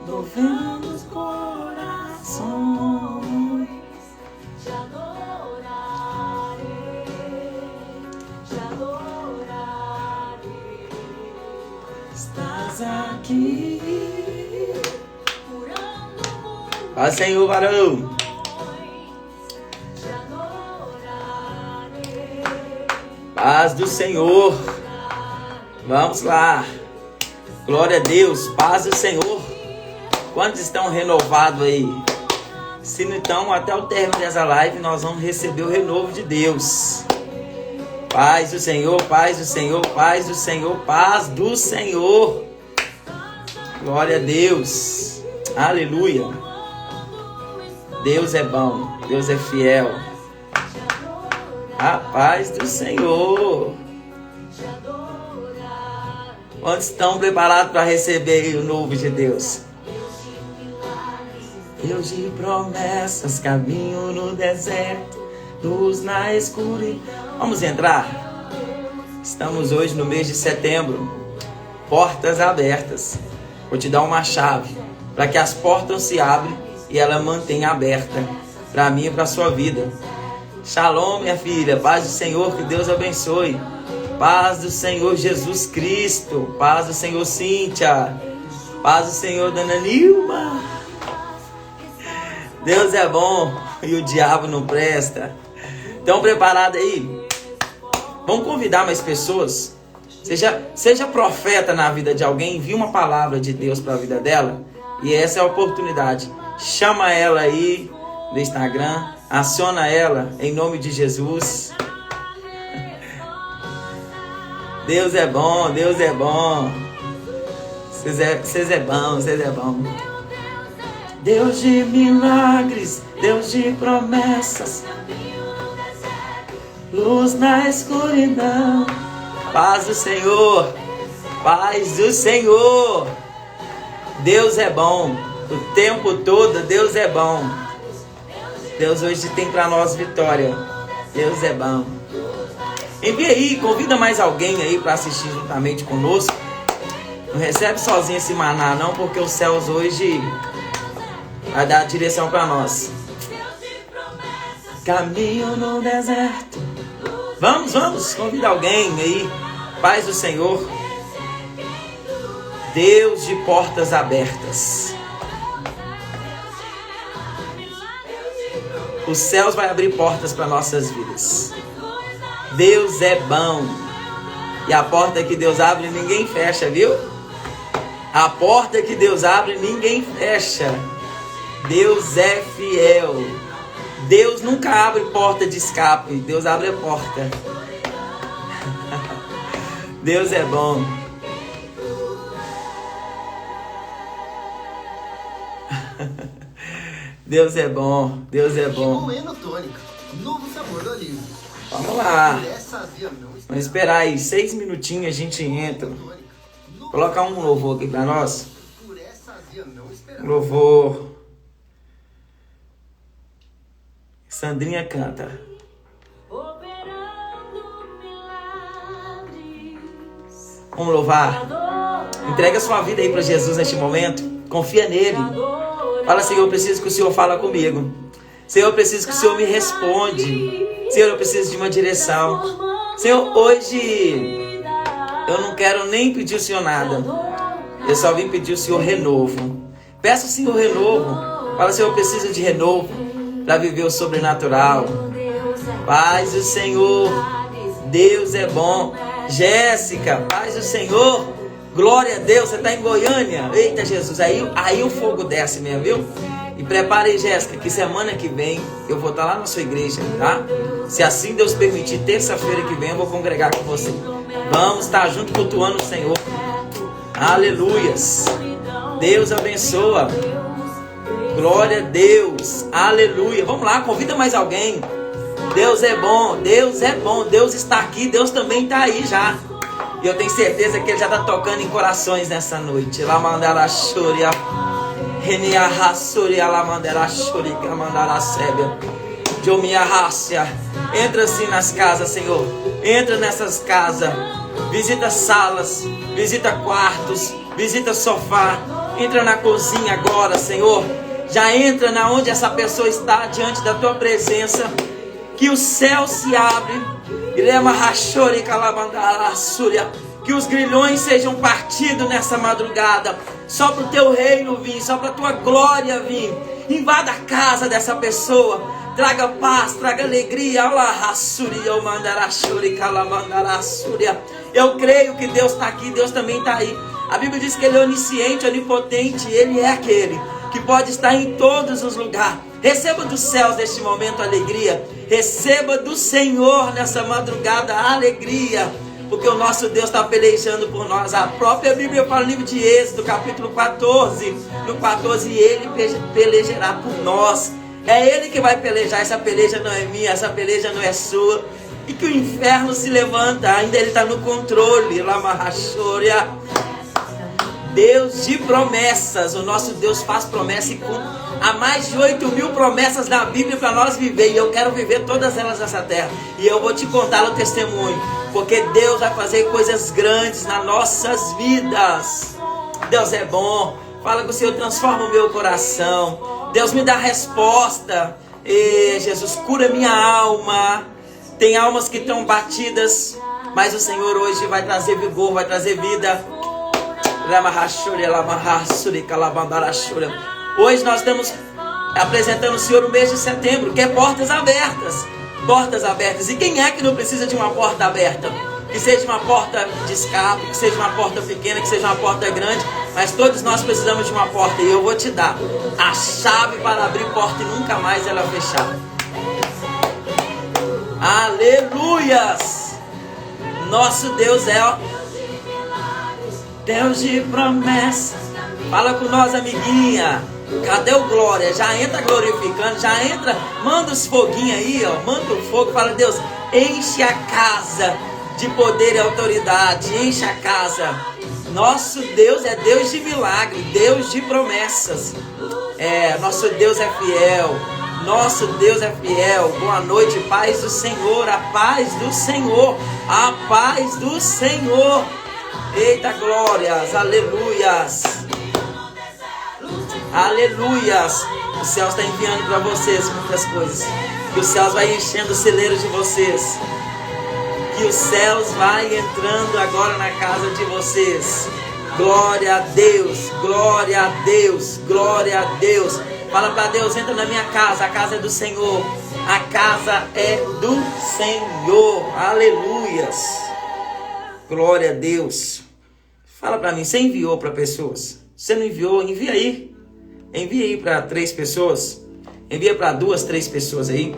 movendo os corações. Te adorarei, te adorarei. Estás aqui, curando o mundo. Ó Senhor, varão. Te adorarei. Paz do Senhor. Vamos lá. Glória a Deus, paz do Senhor. Quantos estão renovados aí? Se não estão, até o término dessa live nós vamos receber o renovo de Deus. Paz do Senhor, paz do Senhor, paz do Senhor, paz do Senhor. Glória a Deus. Aleluia. Deus é bom, Deus é fiel. A paz do Senhor. Quantos estão preparados para receber o novo de Deus? Deus de promessas, caminho no deserto, luz na escuridão. Vamos entrar? Estamos hoje no mês de setembro. Portas abertas. Vou te dar uma chave para que as portas se abrem e ela mantenha aberta para mim e para a sua vida. Shalom, minha filha. Paz do Senhor, que Deus abençoe. Paz do Senhor Jesus Cristo. Paz do Senhor Cíntia. Paz do Senhor Dona Nilma. Deus é bom e o diabo não presta. Estão preparados aí? Vamos convidar mais pessoas. Seja profeta na vida de alguém. Envie uma palavra de Deus para a vida dela. E essa é a oportunidade. Chama ela aí no Instagram. Aciona ela em nome de Jesus. Deus é bom, Deus é bom. Vocês é bom, vocês é bom. Deus de milagres, Deus de promessas, luz na escuridão. Paz do Senhor, paz do Senhor. Deus é bom, o tempo todo Deus é bom. Deus hoje tem para nós vitória. Deus é bom. Envia aí, convida mais alguém aí para assistir juntamente conosco. Não recebe sozinho esse maná não, porque os céus hoje vai dar a direção para nós. Caminho no deserto. Vamos, convida alguém aí. Paz do Senhor. Deus de portas abertas. Os céus vai abrir portas para nossas vidas. Deus é bom. E a porta que Deus abre, ninguém fecha, viu? A porta que Deus abre, ninguém fecha. Deus é fiel. Deus nunca abre porta de escape. Deus abre a porta. Deus é bom. Deus é bom. Deus é bom. Novo sabor do Olivo. Vamos lá. Vamos esperar aí 6 minutinhos, a gente entra. Vou colocar um louvor aqui para nós. Um louvor. Sandrinha canta. Vamos louvar. Entrega a sua vida aí para Jesus neste momento. Confia nele. Fala, Senhor, eu preciso que o Senhor fala comigo. Senhor, eu preciso que o Senhor me responde. Senhor, eu preciso de uma direção. Senhor, hoje eu não quero nem pedir o Senhor nada. Eu só vim pedir o Senhor renovo. Peça o Senhor renovo. Fala, Senhor, eu preciso de renovo para viver o sobrenatural. Paz do Senhor. Deus é bom. Jéssica, paz do Senhor. Glória a Deus, você está em Goiânia. Eita Jesus, aí o fogo desce mesmo, viu? E prepare aí, Jéssica, que semana que vem eu vou estar lá na sua igreja, tá? Se assim Deus permitir, terça-feira que vem eu vou congregar com você. Vamos estar junto cultuando o Senhor. Aleluias. Deus abençoa. Glória a Deus. Aleluia. Vamos lá, convida mais alguém. Deus é bom, Deus é bom. Deus está aqui, Deus também está aí já. E eu tenho certeza que Ele já está tocando em corações nessa noite. Lá mandara choria. Renia rassuria lá mandara choria. Mandara sébia. Jomia rácia. Entra assim nas casas, Senhor. Entra nessas casas. Visita salas. Visita quartos. Visita sofá. Entra na cozinha agora, Senhor. Já entra na onde essa pessoa está diante da tua presença. Que o céu se abre. Que os grilhões sejam partidos nessa madrugada. Só para o teu reino vir, só para a tua glória vir. Invada a casa dessa pessoa. Traga paz, traga alegria. Eu creio que Deus está aqui, Deus também está aí. A Bíblia diz que Ele é onisciente, onipotente. Ele é aquele que pode estar em todos os lugares. Receba dos céus neste momento alegria. Receba do Senhor nessa madrugada alegria. Porque o nosso Deus está pelejando por nós. A própria Bíblia fala no livro de Êxodo, capítulo 14. No 14, Ele pelejará por nós. É Ele que vai pelejar. Essa peleja não é minha, essa peleja não é sua. E que o inferno se levanta, ainda Ele está no controle. Deus de promessas. O nosso Deus faz promessa e há mais de 8.000 promessas na Bíblia para nós viver. E eu quero viver todas elas nessa terra. E eu vou te contar o testemunho. Porque Deus vai fazer coisas grandes nas nossas vidas. Deus é bom. Fala com o Senhor, transforma o meu coração. Deus me dá resposta. E Jesus, cura minha alma. Tem almas que estão batidas, mas o Senhor hoje vai trazer vigor, vai trazer vida. Hoje nós estamos apresentando o Senhor no mês de setembro, que é portas abertas. Portas abertas. E quem é que não precisa de uma porta aberta? Que seja uma porta de escape, que seja uma porta pequena, que seja uma porta grande. Mas todos nós precisamos de uma porta. E eu vou te dar a chave para abrir porta e nunca mais ela fechar. Aleluias! Nosso Deus é Deus de promessas. Fala com nós, amiguinha. Cadê o glória? Já entra glorificando, já entra, manda os foguinhos aí, ó. Manda o fogo, fala, Deus, enche a casa de poder e autoridade, enche a casa. Nosso Deus é Deus de milagre, Deus de promessas. Nosso Deus é fiel. Nosso Deus é fiel. Boa noite, paz do Senhor, a paz do Senhor, a paz do Senhor. Eita glórias, aleluias. Aleluias. O céu está enviando para vocês muitas coisas. Que os céus vai enchendo o celeiro de vocês. Que os céus vai entrando agora na casa de vocês. Glória a Deus, glória a Deus, glória a Deus. Fala para Deus, entra na minha casa, a casa é do Senhor. A casa é do Senhor. Aleluias. Glória a Deus. Fala para mim, você enviou para pessoas? Você não enviou? Envia aí. Envia aí para 3 pessoas. Envia para 2, 3 pessoas aí.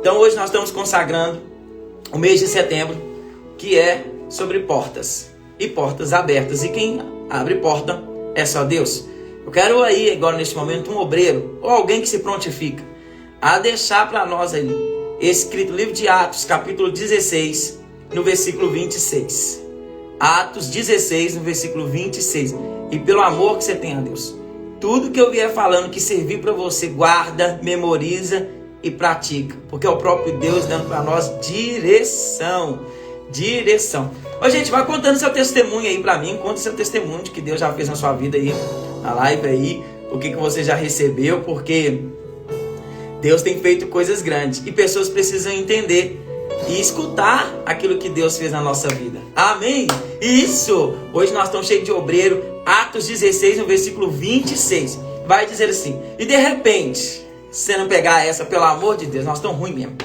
Então hoje nós estamos consagrando o mês de setembro, que é sobre portas. E portas abertas. E quem abre porta é só Deus. Eu quero aí, agora neste momento, um obreiro ou alguém que se prontifica a deixar para nós aí, escrito no livro de Atos, capítulo 16, no versículo 26. Atos 16, no versículo 26. E pelo amor que você tem a Deus, tudo que eu vier falando que servir para você, guarda, memoriza e pratica. Porque é o próprio Deus dando para nós direção. Direção. Ô gente, vai contando seu testemunho aí para mim. Conta seu testemunho de que Deus já fez na sua vida aí, na live aí. O que você já recebeu, porque Deus tem feito coisas grandes. E pessoas precisam entender e escutar aquilo que Deus fez na nossa vida. Amém? Isso! Hoje nós estamos cheios de obreiro. Atos 16, no versículo 26. Vai dizer assim: e de repente, se você não pegar essa, pelo amor de Deus, nós estamos ruins mesmo.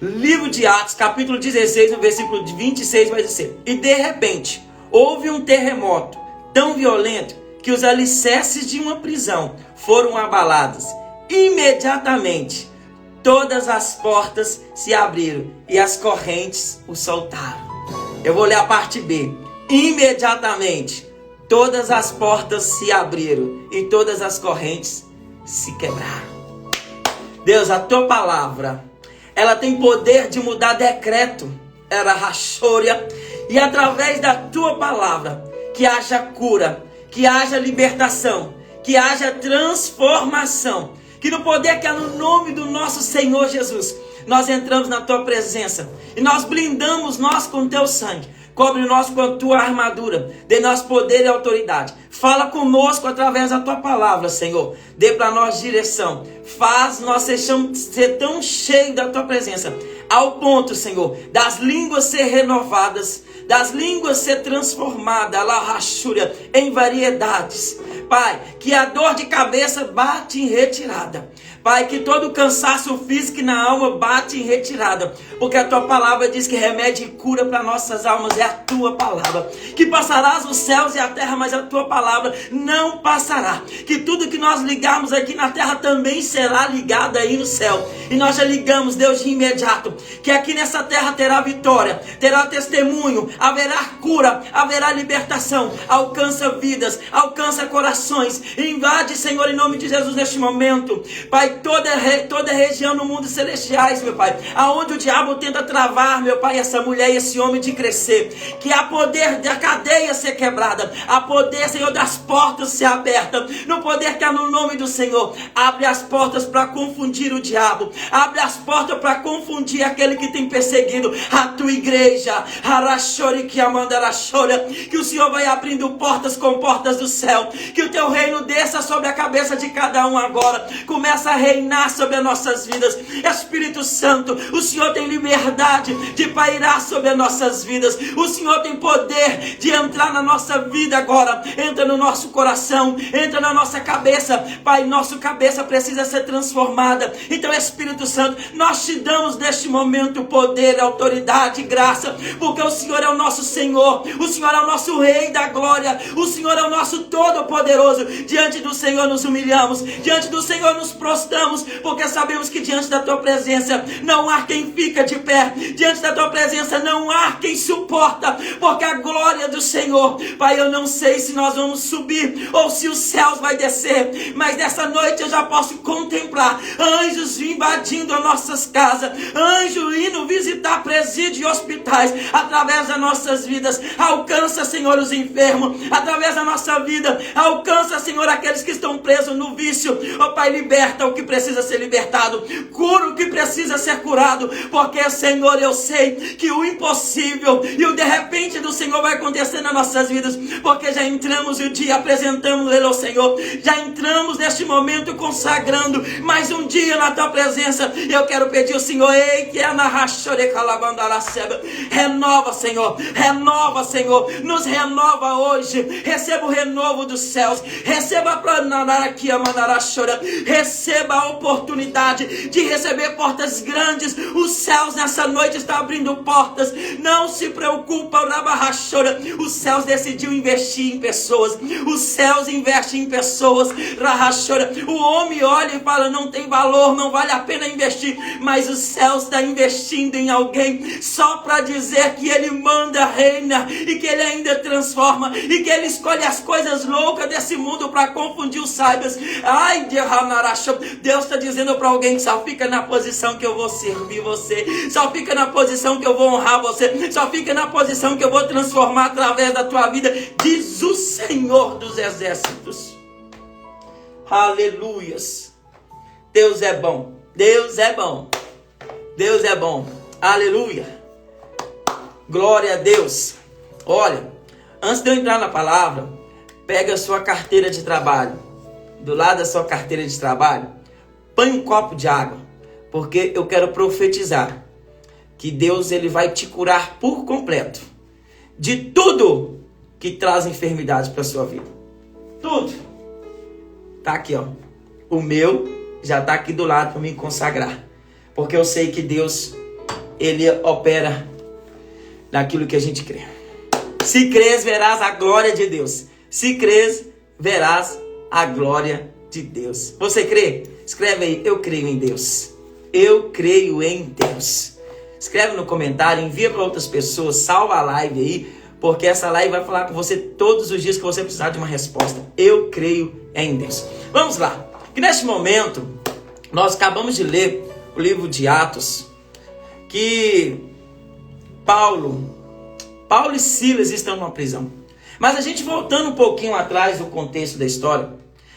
Livro de Atos, capítulo 16, no versículo 26, vai dizer: e de repente, houve um terremoto tão violento que os alicerces de uma prisão foram abalados. Imediatamente, todas as portas se abriram e as correntes o soltaram. Eu vou ler a parte B. Imediatamente, todas as portas se abriram e todas as correntes se quebraram. Deus, a tua palavra, ela tem poder de mudar decreto. Era rachória. E através da tua palavra, que haja cura, que haja libertação, que haja transformação. Que no poder que é no nome do nosso Senhor Jesus, nós entramos na tua presença e nós blindamos nós com teu sangue. Cobre-nós com a tua armadura. Dê-nos poder e autoridade. Fala conosco através da tua palavra, Senhor. Dê para nós direção. Faz nós ser tão cheios da tua presença, ao ponto, Senhor, das línguas ser renovadas, das línguas ser transformadas, em variedades. Pai, que a dor de cabeça bate em retirada. Pai, que todo cansaço físico e na alma bate em retirada. Porque a tua palavra diz que remédio e cura para nossas almas é a tua palavra. Que passarás os céus e a terra, mas a tua palavra não passará. Que tudo que nós ligarmos aqui na terra também será ligado aí no céu. E nós já ligamos, Deus, de imediato. Que aqui nessa terra terá vitória, terá testemunho, haverá cura, haverá libertação. Alcança vidas, alcança corações. Invade, Senhor, em nome de Jesus neste momento. Pai, toda região no mundo celestiais, meu Pai, aonde o diabo tenta travar, meu Pai, essa mulher e esse homem de crescer, que há poder da cadeia ser quebrada, há poder, Senhor, das portas ser abertas, no poder que há no nome do Senhor. Abre as portas para confundir o diabo, abre as portas para confundir aquele que tem perseguido a tua igreja. Que o Senhor vai abrindo portas com portas do céu, que o teu reino desça sobre a cabeça de cada um agora, começa a reinar sobre as nossas vidas. Espírito Santo, o Senhor tem liberdade de pairar sobre as nossas vidas. O Senhor tem poder de entrar na nossa vida agora. Entra no nosso coração, entra na nossa cabeça. Pai, nossa cabeça precisa ser transformada. Então, Espírito Santo, nós te damos neste momento poder, autoridade e graça, porque o Senhor é o nosso Senhor, o Senhor é o nosso Rei da glória, o Senhor é o nosso Todo-Poderoso. Diante do Senhor nos humilhamos, diante do Senhor nos prostramos, porque sabemos que diante da tua presença não há quem fica de pé, diante da tua presença não há quem suporta, porque a glória do Senhor, Pai, eu não sei se nós vamos subir ou se os céus vai descer, mas nessa noite eu já posso contemplar anjos invadindo as nossas casas, anjos indo visitar presídios e hospitais através das nossas vidas. Alcança, Senhor, os enfermos através da nossa vida. Alcança, Senhor, aqueles que estão presos no vício. Ó Pai, liberta o que precisa ser libertado, cura o que precisa ser curado, porque, Senhor, eu sei que o impossível e o de repente do Senhor vai acontecer nas nossas vidas, porque já entramos e o dia apresentamos ele ao Senhor, já entramos neste momento consagrando mais um dia na tua presença. Eu quero pedir ao Senhor, ei, que é na rachore calabandara seba, renova, Senhor, nos renova hoje. Receba o renovo dos céus, receba receba a oportunidade de receber portas grandes. Os céus nessa noite estão abrindo portas. Não se preocupa, os céus decidiu investir em pessoas. Os céus investem em pessoas. O homem olha e fala, não tem valor, não vale a pena investir, mas os céus está investindo em alguém só para dizer que ele manda, reina, e que ele ainda transforma, e que ele escolhe as coisas loucas desse mundo para confundir os sábios. Ai, Deus está dizendo para alguém que só fica na posição que eu vou servir você, só fica na posição que eu vou honrar você, só fica na posição que eu vou transformar através da tua vida, diz o Senhor dos exércitos. Aleluias. Deus é bom, Deus é bom, Deus é bom. Aleluia. Glória a Deus. Olha, antes de eu entrar na palavra, pega a sua carteira de trabalho. Do lado da sua carteira de trabalho, põe um copo de água, porque eu quero profetizar que Deus, ele vai te curar por completo de tudo que traz enfermidade para a sua vida. Tudo. Tá aqui, ó. O meu já tá aqui do lado para me consagrar, porque eu sei que Deus, ele opera naquilo que a gente crê. Se crês, verás a glória de Deus. Se crês, verás a glória de Deus. Você crê? Escreve aí, eu creio em Deus. Eu creio em Deus. Escreve no comentário, envia para outras pessoas, salva a live aí, porque essa live vai falar com você todos os dias que você precisar de uma resposta. Eu creio em Deus. Vamos lá. Que neste momento, nós acabamos de ler o livro de Atos, que Paulo e Silas estão numa prisão. Mas a gente voltando um pouquinho atrás do contexto da história,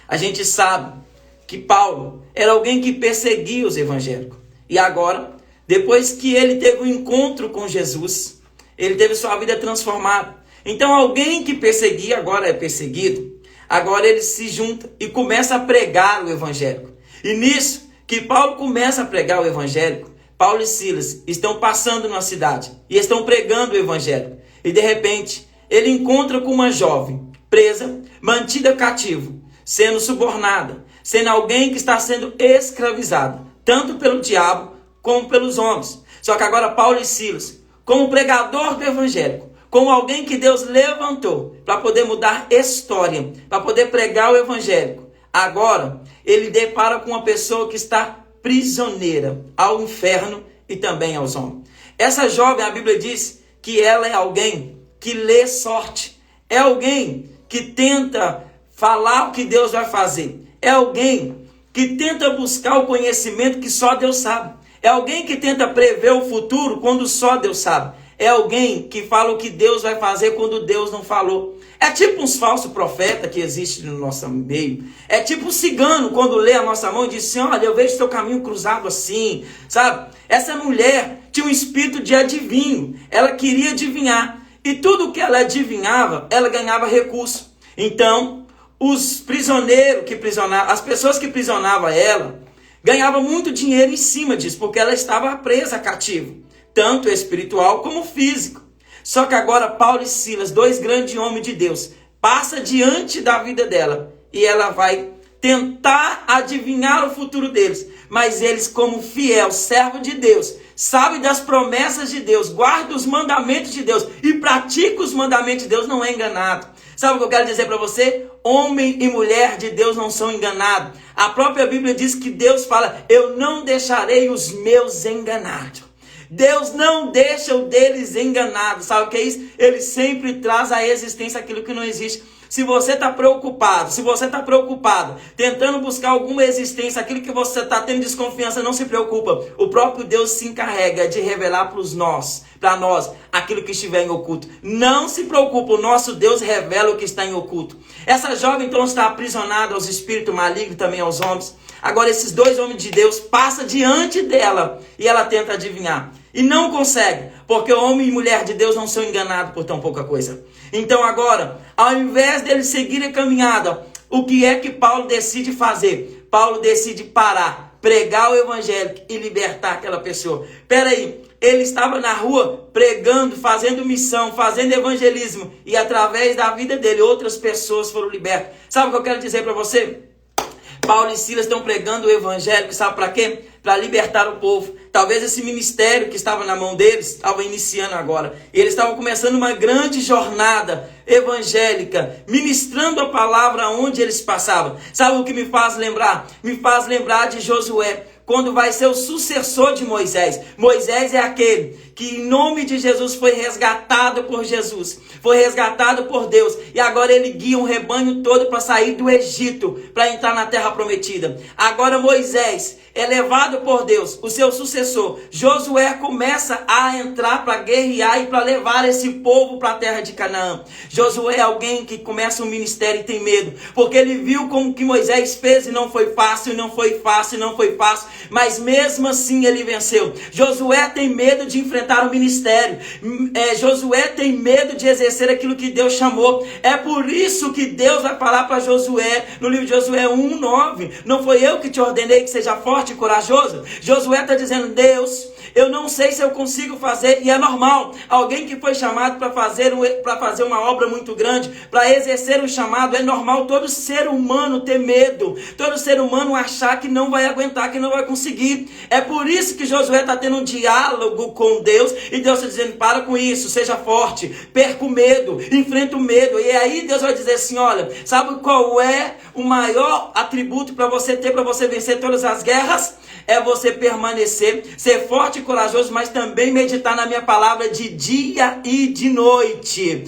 a gente sabe que Paulo era alguém que perseguia os evangélicos. E agora, depois que ele teve um encontro com Jesus, Ele teve sua vida transformada. Então alguém que perseguia agora é perseguido. Agora ele se junta e começa a pregar o evangelho. E nisso que Paulo começa a pregar o evangelho, Paulo e Silas estão passando na cidade e estão pregando o evangelho. E de repente ele encontra com uma jovem presa, mantida cativo, sendo subornada, sendo alguém que está sendo escravizada, tanto pelo diabo como pelos homens. Só que agora Paulo e Silas, como pregador do evangelho, como alguém que Deus levantou para poder mudar história, para poder pregar o evangelho, agora ele depara com uma pessoa que está prisioneira ao inferno e também aos homens. Essa jovem, a Bíblia diz que ela é alguém que lê sorte, é alguém que tenta falar o que Deus vai fazer, é alguém que tenta buscar o conhecimento que só Deus sabe, é alguém que tenta prever o futuro quando só Deus sabe, é alguém que fala o que Deus vai fazer quando Deus não falou. É tipo uns falsos profetas que existem no nosso meio. É tipo um cigano quando lê a nossa mão e diz assim, olha, eu vejo seu caminho cruzado assim, sabe? Essa mulher tinha um espírito de adivinho. Ela queria adivinhar. E tudo que ela adivinhava, ela ganhava recurso. Então, os prisioneiros que prisionavam, as pessoas que prisionavam ela, ganhavam muito dinheiro em cima disso, porque ela estava presa, cativa, tanto espiritual como físico. Só que agora Paulo e Silas, dois grandes homens de Deus, passa diante da vida dela e ela vai tentar adivinhar o futuro deles. Mas eles, como fiel servo de Deus, sabe das promessas de Deus, guarda os mandamentos de Deus e pratica os mandamentos de Deus, não é enganado. Sabe o que eu quero dizer para você? Homem e mulher de Deus não são enganados. A própria Bíblia diz que Deus fala, eu não deixarei os meus enganados. Deus não deixa o deles enganado. Sabe o que é isso? Ele sempre traz à existência aquilo que não existe. Se você está preocupado, tentando buscar alguma existência, aquilo que você está tendo desconfiança, não se preocupa. O próprio Deus se encarrega de revelar para nós, aquilo que estiver em oculto. Não se preocupa, o nosso Deus revela o que está em oculto. Essa jovem então está aprisionada aos espíritos malignos e também aos homens. Agora esses dois homens de Deus passam diante dela e ela tenta adivinhar. E não consegue, porque homem e mulher de Deus não são enganados por tão pouca coisa. Então agora, ao invés deles seguirem a caminhada, o que é que Paulo decide fazer? Paulo decide parar, pregar o evangelho e libertar aquela pessoa. Peraí, ele estava na rua pregando, fazendo missão, fazendo evangelismo. E através da vida dele, outras pessoas foram libertas. Sabe o que eu quero dizer para você? Paulo e Silas estão pregando o evangelho, sabe para quê? Para libertar o povo. Talvez esse ministério que estava na mão deles, estava iniciando agora. E eles estavam começando uma grande jornada evangélica, ministrando a palavra onde eles passavam. Sabe o que me faz lembrar? Me faz lembrar de Josué, quando vai ser o sucessor de Moisés. Moisés é aquele que em nome de Jesus foi resgatado por Jesus, foi resgatado por Deus, e agora ele guia um rebanho todo para sair do Egito, para entrar na terra prometida. Agora Moisés é levado por Deus, o seu sucessor. Josué começa a entrar para guerrear e para levar esse povo para a terra de Canaã. Josué é alguém que começa um ministério e tem medo, porque ele viu como que Moisés fez e não foi fácil, mas mesmo assim ele venceu. Josué tem medo de enfrentar o ministério. Josué tem medo de exercer aquilo que Deus chamou. É por isso que Deus vai falar para Josué, no livro de Josué 1:9, não foi eu que te ordenei que seja forte e corajoso? Josué está dizendo, Deus, eu não sei se eu consigo fazer, e é normal. Alguém que foi chamado para fazer uma obra muito grande, para exercer um chamado, é normal todo ser humano ter medo, todo ser humano achar que não vai aguentar, que não vai conseguir. É por isso que Josué está tendo um diálogo com Deus, e Deus está dizendo, para com isso, seja forte, perca o medo, enfrenta o medo. E aí Deus vai dizer assim, olha, sabe qual é o maior atributo para você ter, para você vencer todas as guerras? É você permanecer, ser forte e corajoso, mas também meditar na minha palavra de dia e de noite.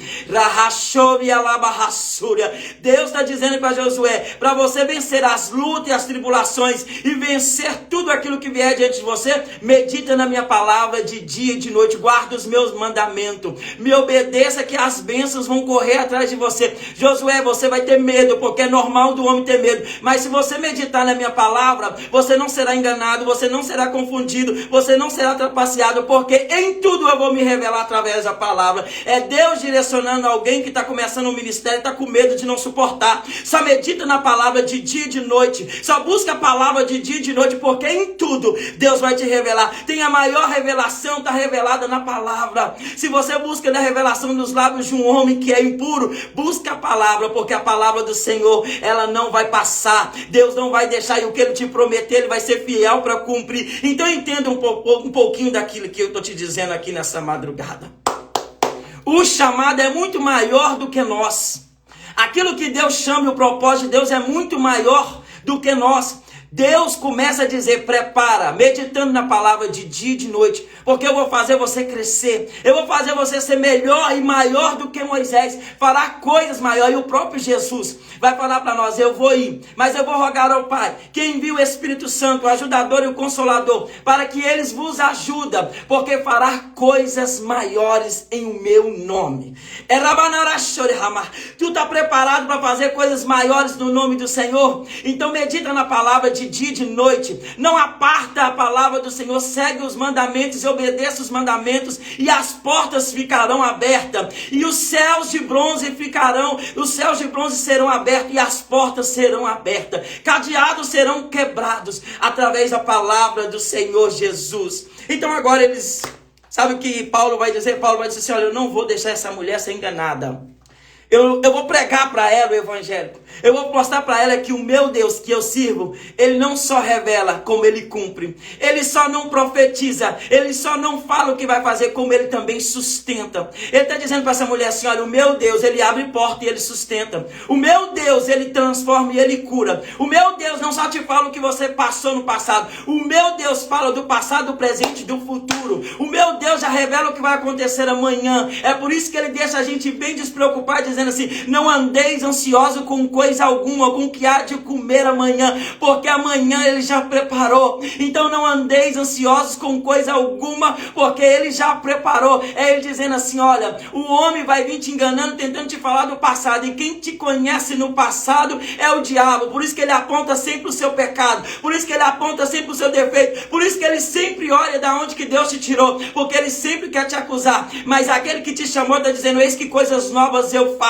Deus está dizendo para Josué, para você vencer as lutas e as tribulações e vencer tudo aquilo que vier diante de você, medita na minha palavra de dia e de noite, guarda os meus mandamentos, me obedeça que as bênçãos vão correr atrás de você. Josué, você vai ter medo, porque é normal do homem ter medo, mas se você meditar na minha palavra, você não será enganado, você não será confundido, você não será trapaceado, porque em tudo eu vou me revelar através da palavra. É Deus direcionando alguém que está começando um ministério, está com medo de não suportar. Só medita na palavra de dia e de noite, só busca a palavra de dia e de noite, porque em tudo Deus vai te revelar. Tem a maior revelação, está revelada na palavra. Se você busca na revelação dos lábios de um homem que é impuro, busca a palavra, porque a palavra do Senhor, ela não vai passar. Deus não vai deixar, e o que Ele te prometer, Ele vai ser fiel para cumprir. Então entenda um pouquinho daquilo que eu estou te dizendo aqui nessa madrugada. O chamado é muito maior do que nós. Aquilo que Deus chama, o propósito de Deus é muito maior do que nós. Deus começa a dizer, prepara, meditando na palavra de dia e de noite, porque eu vou fazer você crescer, eu vou fazer você ser melhor e maior do que Moisés, fará coisas maiores. E o próprio Jesus vai falar para nós, eu vou ir, mas eu vou rogar ao Pai, que envie o Espírito Santo, o ajudador e o consolador, para que eles vos ajudem, porque fará coisas maiores em o meu nome. Tu está preparado para fazer coisas maiores no nome do Senhor? Então medita na palavra de dia e de noite, não aparta a palavra do Senhor, segue os mandamentos e obedeça os mandamentos, e as portas ficarão abertas, e os céus de bronze serão abertos, e as portas serão abertas, cadeados serão quebrados, através da palavra do Senhor Jesus. Então agora eles, sabe o que Paulo vai dizer? Paulo vai dizer assim, olha, eu não vou deixar essa mulher ser enganada. Eu vou pregar para ela o evangelho. Eu vou mostrar para ela que o meu Deus que eu sirvo, Ele não só revela, como Ele cumpre. Ele só não profetiza, Ele só não fala o que vai fazer, como Ele também sustenta. Ele está dizendo para essa mulher assim, olha, o meu Deus, Ele abre porta e Ele sustenta. O meu Deus, Ele transforma e Ele cura. O meu Deus não só te fala o que você passou no passado. O meu Deus fala do passado, do presente e do futuro. O meu Deus já revela o que vai acontecer amanhã. É por isso que Ele deixa a gente bem despreocupado, dizendo assim, não andeis ansioso com coisa alguma, com o que há de comer amanhã, porque amanhã Ele já preparou. Então não andeis ansiosos com coisa alguma, porque Ele já preparou. É Ele dizendo assim, olha, o homem vai vir te enganando, tentando te falar do passado, e quem te conhece no passado é o diabo. Por isso que ele aponta sempre o seu pecado, por isso que ele aponta sempre o seu defeito, por isso que ele sempre olha da onde que Deus te tirou, porque ele sempre quer te acusar. Mas aquele que te chamou está dizendo, eis que coisas novas eu faço.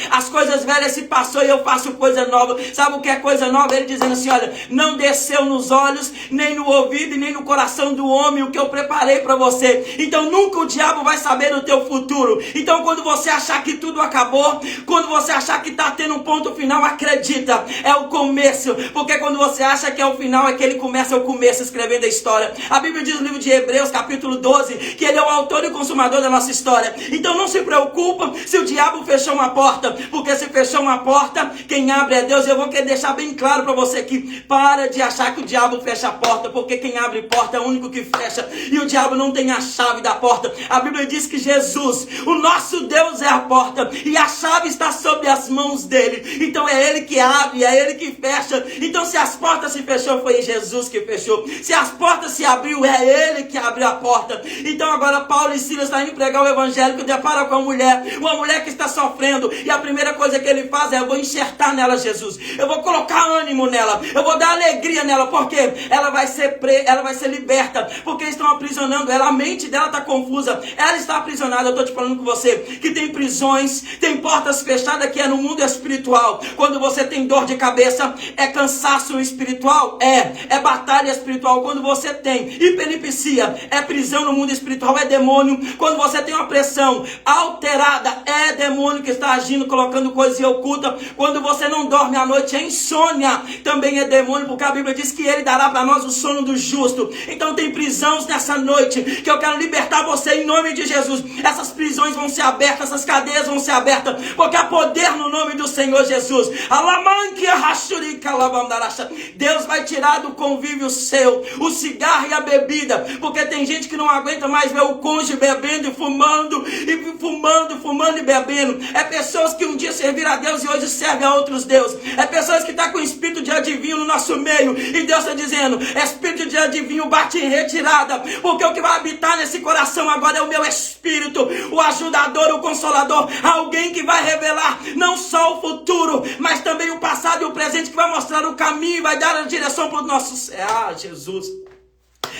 As coisas velhas se passou e eu faço coisa nova. Sabe o que é coisa nova? Ele dizendo assim, olha, não desceu nos olhos, nem no ouvido e nem no coração do homem o que eu preparei para você. Então nunca o diabo vai saber do teu futuro. Então quando você achar que tudo acabou, quando você achar que está tendo um ponto final, acredita, é o começo. Porque quando você acha que é o final, é que ele começa o começo, escrevendo a história. A Bíblia diz no livro de Hebreus, capítulo 12, que ele é o autor e consumador da nossa história. Então não se preocupa se o diabo fechou uma porta, porque se fechou uma porta, quem abre é Deus. Eu vou querer deixar bem claro para você aqui, para de achar que o diabo fecha a porta, porque quem abre porta é o único que fecha, e o diabo não tem a chave da porta. A Bíblia diz que Jesus, o nosso Deus, é a porta, e a chave está sob as mãos dele. Então é ele que abre, é ele que fecha. Então se as portas se fechou, foi Jesus que fechou. Se as portas se abriu, é ele que abriu a porta. Então agora Paulo e Silas estão indo pregar o evangelho, que depara com uma mulher que está sofrendo, e a primeira coisa que ele faz é, eu vou enxertar nela Jesus, eu vou colocar ânimo nela, eu vou dar alegria nela, porque ela vai ser liberta, porque estão aprisionando ela, a mente dela está confusa, ela está aprisionada. Eu estou te falando com você, que tem prisões, tem portas fechadas que é no mundo espiritual. Quando você tem dor de cabeça, é cansaço espiritual, é batalha espiritual. Quando você tem hiperlipsia, é prisão no mundo espiritual, é demônio. Quando você tem uma pressão alterada, é demônio que está agindo, colocando coisas ocultas. Quando você não dorme à noite, é insônia, também é demônio, porque a Bíblia diz que ele dará para nós o sono do justo. Então tem prisões nessa noite, que eu quero libertar você em nome de Jesus. Essas prisões vão ser abertas, essas cadeias vão ser abertas, porque há poder no nome do Senhor Jesus. Deus vai tirar do convívio seu o cigarro e a bebida, porque tem gente que não aguenta mais ver o cônjuge bebendo e fumando e bebendo. É pessoas que um dia serviram a Deus e hoje servem a outros deuses. É pessoas que estão com espírito de adivinho no nosso meio. E Deus está dizendo: espírito de adivinho, bate em retirada, porque o que vai habitar nesse coração agora é o meu espírito, o ajudador, o consolador, alguém que vai revelar não só o futuro, mas também o passado e o presente, que vai mostrar o caminho e vai dar a direção para o nosso... Jesus.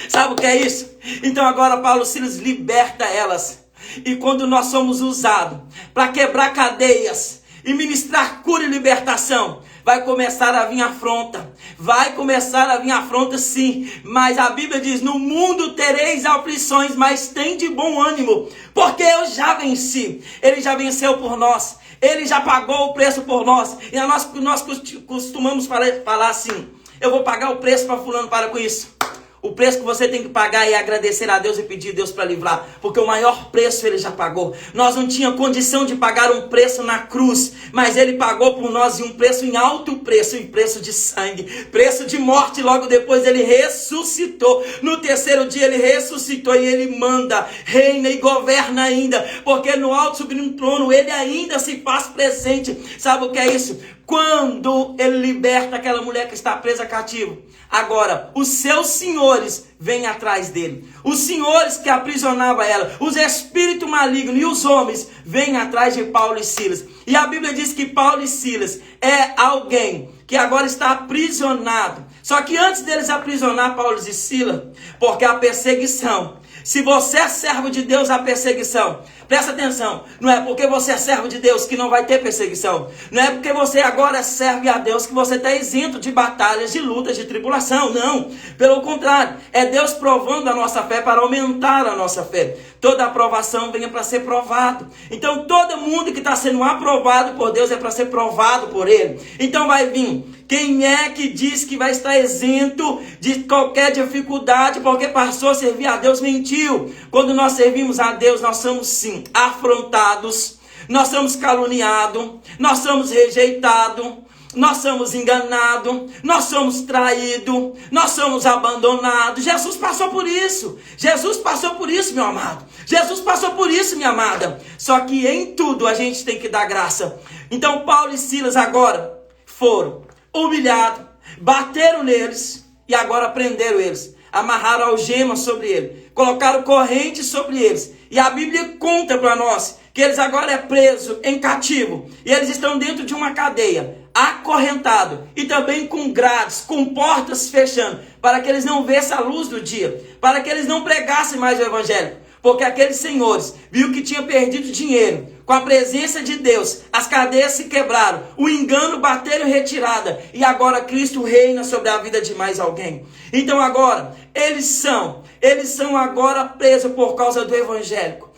Sabe o que é isso? Então agora Paulo Silas liberta elas. E quando nós somos usados para quebrar cadeias e ministrar cura e libertação, vai começar a vir afronta. Vai começar a vir afronta, sim. Mas a Bíblia diz: no mundo tereis aflições, mas tem de bom ânimo, porque eu já venci. Ele já venceu por nós. Ele já pagou o preço por nós. E nós costumamos falar assim: eu vou pagar o preço para fulano, para com isso. O preço que você tem que pagar é agradecer a Deus e pedir a Deus para livrar. Porque o maior preço Ele já pagou. Nós não tínhamos condição de pagar um preço na cruz, mas Ele pagou por nós, e um preço em alto preço, em preço de sangue, preço de morte. Logo depois Ele ressuscitou. No terceiro dia Ele ressuscitou e Ele manda, reina e governa ainda. Porque no alto sublime trono Ele ainda se faz presente. Sabe o que é isso? Quando Ele liberta aquela mulher que está presa cativa, agora os seus senhores vêm atrás dele. Os senhores que aprisionavam ela, os espíritos malignos e os homens vêm atrás de Paulo e Silas. E a Bíblia diz que Paulo e Silas é alguém que agora está aprisionado. Só que antes deles aprisionar Paulo e Silas, porque a perseguição, se você é servo de Deus, a perseguição, presta atenção, não é porque você é servo de Deus que não vai ter perseguição. Não é porque você agora serve a Deus que você está isento de batalhas, de lutas, de tribulação. Não, pelo contrário, é Deus provando a nossa fé para aumentar a nossa fé. Toda aprovação vem para ser provado. Então todo mundo que está sendo aprovado por Deus é para ser provado por Ele. Então vai vir. Quem é que diz que vai estar isento de qualquer dificuldade porque passou a servir a Deus? Mentiu. Quando nós servimos a Deus, nós somos sim afrontados, nós somos caluniados, nós somos rejeitados, nós somos enganados, nós somos traídos, nós somos abandonados. Jesus passou por isso. Jesus passou por isso, meu amado. Jesus passou por isso, minha amada. Só que em tudo a gente tem que dar graça. Então Paulo e Silas agora foram humilhados, bateram neles e agora prenderam eles. Amarraram algemas sobre ele, colocaram correntes sobre eles. E a Bíblia conta para nós que eles agora é presos em cativo. E eles estão dentro de uma cadeia, acorrentado e também com grades, com portas fechando, para que eles não vissem a luz do dia, para que eles não pregassem mais o evangelho. Porque aqueles senhores viram que tinha perdido dinheiro. Com a presença de Deus, as cadeias se quebraram, o engano bateram em retirada, e agora Cristo reina sobre a vida de mais alguém. Então agora, eles são agora presos por causa do evangélico.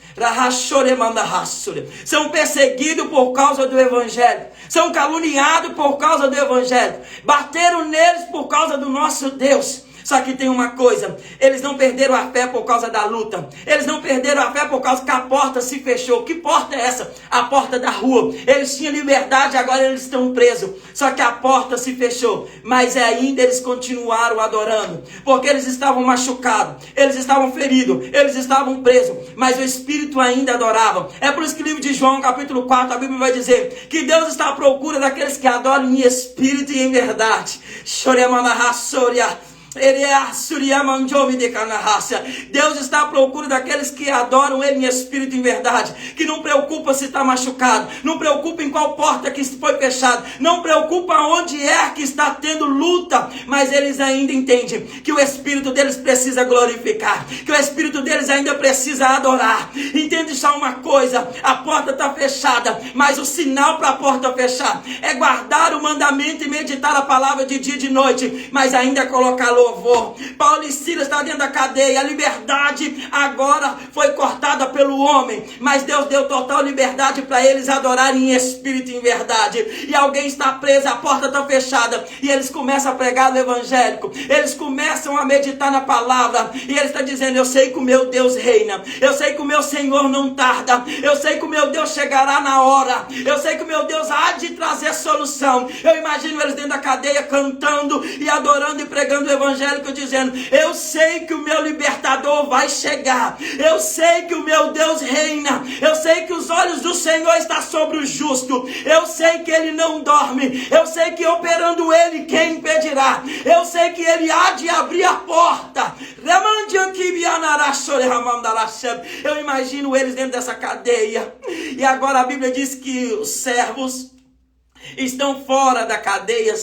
São perseguidos por causa do evangelho, são caluniados por causa do evangelho, bateram neles por causa do nosso Deus. Só que tem uma coisa, eles não perderam a fé por causa da luta. Eles não perderam a fé por causa que a porta se fechou. Que porta é essa? A porta da rua. Eles tinham liberdade, agora eles estão presos. Só que a porta se fechou. Mas ainda eles continuaram adorando. Porque eles estavam machucados, eles estavam feridos, eles estavam presos. Mas o Espírito ainda adorava. É por isso que o livro de João, capítulo 4, a Bíblia vai dizer que Deus está à procura daqueles que adoram em espírito e em verdade. Deus está à procura daqueles que adoram Ele em espírito e em verdade, que não preocupa se está machucado, não preocupa em qual porta que foi fechada, não preocupa onde é que está tendo luta, mas eles ainda entendem que o espírito deles precisa glorificar, que o espírito deles ainda precisa adorar. Entende só uma coisa, a porta está fechada, mas o sinal para a porta fechar é guardar o mandamento e meditar a palavra de dia e de noite, mas ainda colocar louvor. Paulo e Silas estão dentro da cadeia. A liberdade agora foi cortada pelo homem, mas Deus deu total liberdade para eles adorarem em espírito e em verdade. E alguém está preso, a porta está fechada, e eles começam a pregar o evangélico, eles começam a meditar na palavra, e ele está dizendo: eu sei que o meu Deus reina, eu sei que o meu Senhor não tarda, eu sei que o meu Deus chegará na hora, eu sei que o meu Deus há de trazer solução. Eu imagino eles dentro da cadeia cantando e adorando e pregando o evangélico, dizendo: eu sei que o meu libertador vai chegar, eu sei que o meu Deus reina, eu sei que os olhos do Senhor estão sobre o justo, eu sei que Ele não dorme, eu sei que operando Ele, quem impedirá? segurar. Eu sei que Ele há de abrir a porta. Eu imagino eles dentro dessa cadeia. E agora a Bíblia diz que os servos estão fora da cadeia,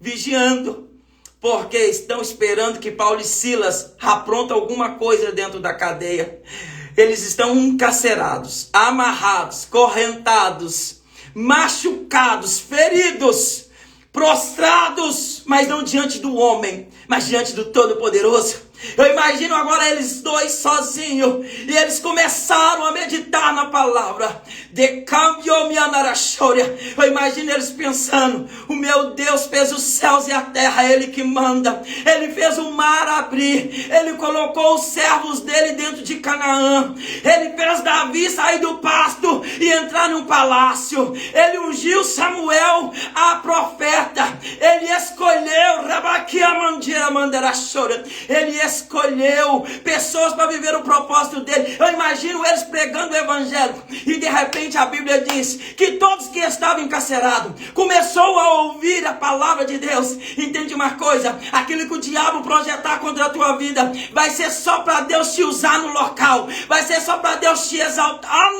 vigiando, porque estão esperando que Paulo e Silas aprontam alguma coisa dentro da cadeia. Eles estão encarcerados, amarrados, correntados, machucados, feridos, prostrados, mas não diante do homem, mas diante do Todo-Poderoso. Eu imagino agora eles dois sozinhos, e eles começaram a meditar na palavra. Eu imagino eles pensando: o meu Deus fez os céus e a terra, Ele que manda. Ele fez o mar abrir, Ele colocou os servos dele dentro de Canaã, Ele fez Davi sair do pasto e entrar num palácio, Ele ungiu Samuel a profeta, Ele escolheu Ele escolheu pessoas para viver o propósito dele. Eu imagino eles pregando o evangelho, e de repente a Bíblia diz que todos que estavam encarcerados começou a ouvir a palavra de Deus. Entende uma coisa? Aquilo que o diabo projetar contra a tua vida vai ser só para Deus te usar no local, vai ser só para Deus te exaltar.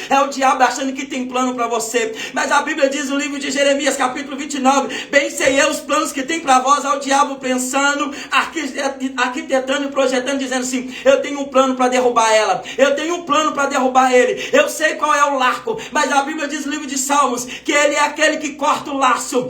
É o diabo achando que tem plano para você, mas a Bíblia diz no livro de Jeremias capítulo 29, bem sei eu os planos que tem para vós. Ao diabo pensando, arquitetando e projetando, dizendo assim: eu tenho um plano para derrubar ela, eu tenho um plano para derrubar ele, eu sei qual é o largo. Mas a Bíblia diz no livro de Salmos que ele é aquele que corta o laço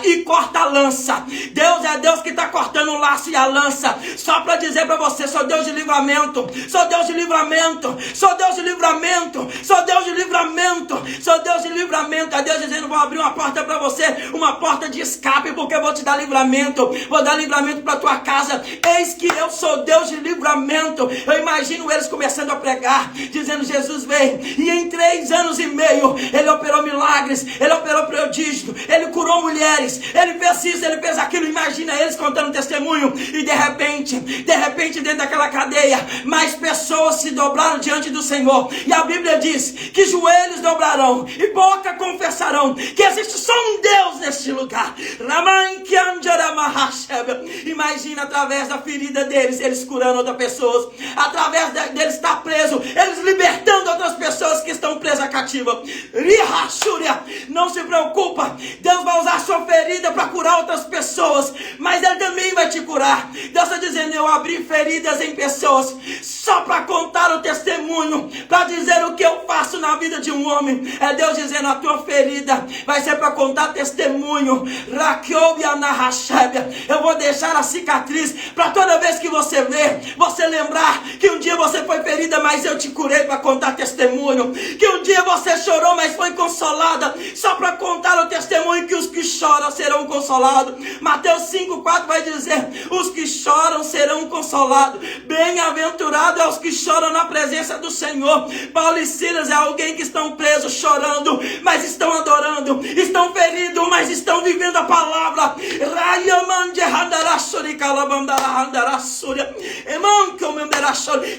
e corta a lança. Deus é Deus que está cortando o laço e a lança, só para dizer para você: sou Deus de livramento, sou Deus de livramento, sou Deus de livramento, sou Deus de livramento, sou Deus de livramento. É Deus dizendo: vou abrir uma porta para você, uma porta de escape, porque eu vou te dar livramento, vou dar livramento para tua casa. Eis que eu sou Deus de livramento. Eu imagino eles começando a pregar, dizendo: Jesus veio, e em 3 anos e meio Ele operou milagres, Ele operou prodígio, Ele curou mulheres, Ele fez isso, Ele fez aquilo. Imagina eles contando testemunho, e de repente dentro daquela cadeia, mais pessoas se dobraram diante do Senhor, e a Bíblia diz que joelhos dobrarão e boca confessarão que existe só um Deus neste lugar. Imagina, através da ferida deles, eles curando outras pessoas, através deles estar preso, eles libertando outras pessoas que estão presas cativa. Não se preocupa, Deus vai usar a sua ferida para curar outras pessoas, mas Ele também vai te curar. Deus está dizendo: eu abri feridas em pessoas só para contar o testemunho, para dizer o que eu faço na vida de um homem. É Deus dizendo: a tua ferida vai ser para contar testemunho. Eu vou deixar a cicatriz para toda vez que você ver, você lembrar que um dia você foi ferida, mas eu te curei, para contar testemunho. Que um dia você chorou, mas foi consolada, só para contar o testemunho que os que choram serão consolados. Mateus 5,4 vai dizer: os que choram serão consolados. Bem-aventurado é os que choram na presença do Senhor. Paulo e Silas é alguém que estão presos, chorando, mas estão adorando, estão feridos, mas estão vivendo a palavra.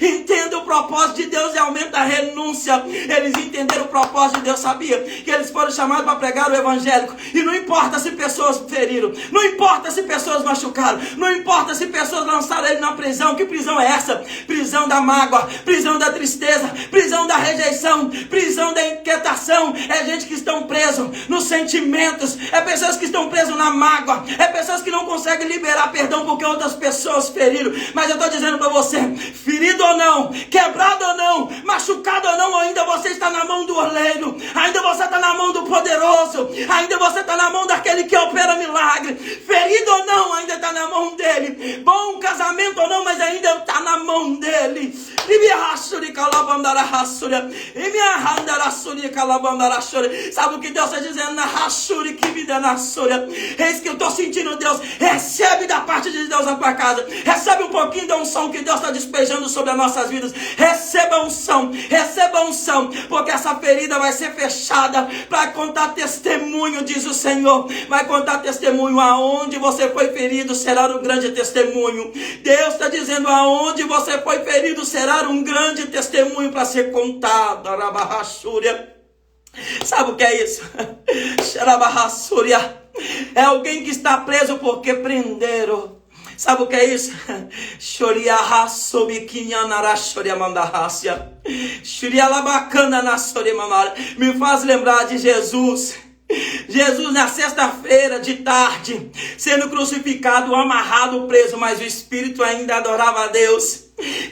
Entenda o propósito de Deus e aumenta a renúncia. Eles entenderam o propósito de Deus, sabia que eles foram chamados para pregar o evangélico, e não importa se pessoas feriram, não importa se pessoas machucaram, não importa se pessoas lançaram ele na prisão. Que prisão é essa? Prisão da mágoa, prisão da tristeza, prisão da rejeição, prisão da inquietação. É gente que estão presos nos sentimentos, é pessoas que estão presas na mágoa, é pessoas que não conseguem liberar perdão porque outras pessoas feriram. Mas eu estou dizendo para você: ferido ou não, quebrado ou não, machucado ou não, ainda você está na mão do oleiro, ainda você está na mão do poderoso, ainda você está na mão daquele que opera milagre. Ferido ou não, ainda está na mão dele. Bom casamento ou não, mas ainda está na mão dele. Sabe o que Deus está dizendo? Eis que eu estou sentindo Deus. Recebe da parte de Deus na tua casa, recebe um pouquinho da unção que Deus está despejando sobre as nossas vidas. Receba unção, porque essa ferida vai ser fechada para contar testemunho, diz o Senhor. Vai contar testemunho. Aonde você foi ferido será um grande testemunho. Deus está dizendo: aonde você foi ferido será um grande testemunho para ser contado. Sabe o que é isso? É alguém que está preso porque prenderam. Sabe o que é isso? Me faz lembrar de Jesus. Jesus na sexta-feira de tarde, sendo crucificado, amarrado, preso, mas o Espírito ainda adorava a Deus.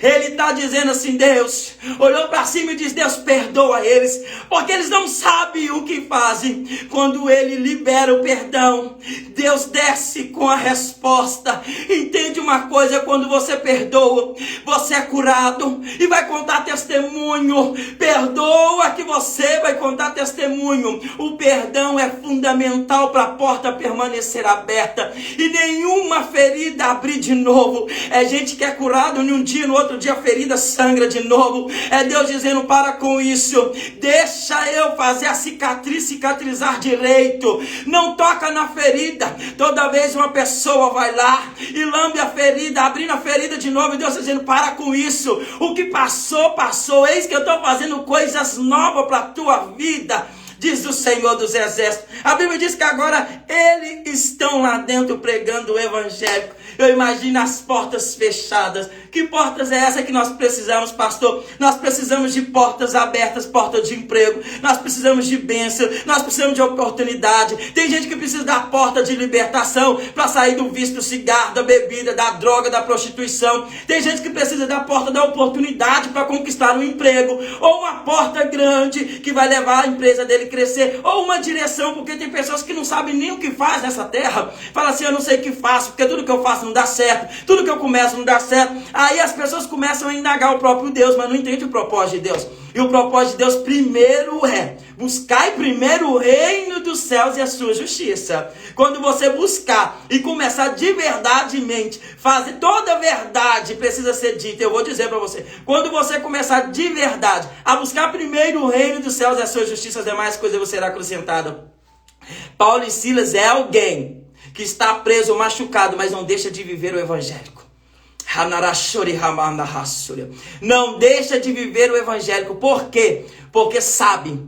Ele está dizendo assim, Deus olhou para cima e diz, Deus perdoa eles, porque eles não sabem o que fazem. Quando ele libera o perdão, Deus desce com a resposta. Entende uma coisa, quando você perdoa, você é curado e vai contar testemunho. Perdoa que você vai contar testemunho. O perdão é fundamental para a porta permanecer aberta e nenhuma ferida abrir de novo. É gente que é curado em um dia, no outro dia a ferida sangra de novo. É Deus dizendo, para com isso, deixa eu fazer a cicatriz cicatrizar direito. Não toca na ferida. Toda vez uma pessoa vai lá e lambe a ferida, abrindo a ferida de novo, e Deus está dizendo, para com isso. O que passou, passou. Eis que eu estou fazendo coisas novas para a tua vida, diz o Senhor dos Exércitos. A Bíblia diz que agora eles estão lá dentro pregando o evangelho. Eu imagino as portas fechadas. Que portas é essa que nós precisamos, pastor? Nós precisamos de portas abertas, portas de emprego. Nós precisamos de bênção. Nós precisamos de oportunidade. Tem gente que precisa da porta de libertação para sair do vício do cigarro, da bebida, da droga, da prostituição. Tem gente que precisa da porta da oportunidade para conquistar um emprego. Ou uma porta grande que vai levar a empresa dele crescer. Ou uma direção, porque tem pessoas que não sabem nem o que faz nessa terra. Fala assim, eu não sei o que faço, porque tudo que eu faço não dá certo. Tudo que eu começo não dá certo. Aí as pessoas começam a indagar o próprio Deus, mas não entendem o propósito de Deus. E o propósito de Deus primeiro é: buscai primeiro o reino dos céus e a sua justiça. Quando você buscar e começar de verdademente, fazer toda a verdade precisa ser dita. Eu vou dizer para você, quando você começar de verdade a buscar primeiro o reino dos céus e a sua justiça, as demais coisas você será acrescentada. Paulo e Silas é alguém que está preso, machucado, mas não deixa de viver o evangélico. Não deixa de viver o evangélico. Por quê? Porque sabe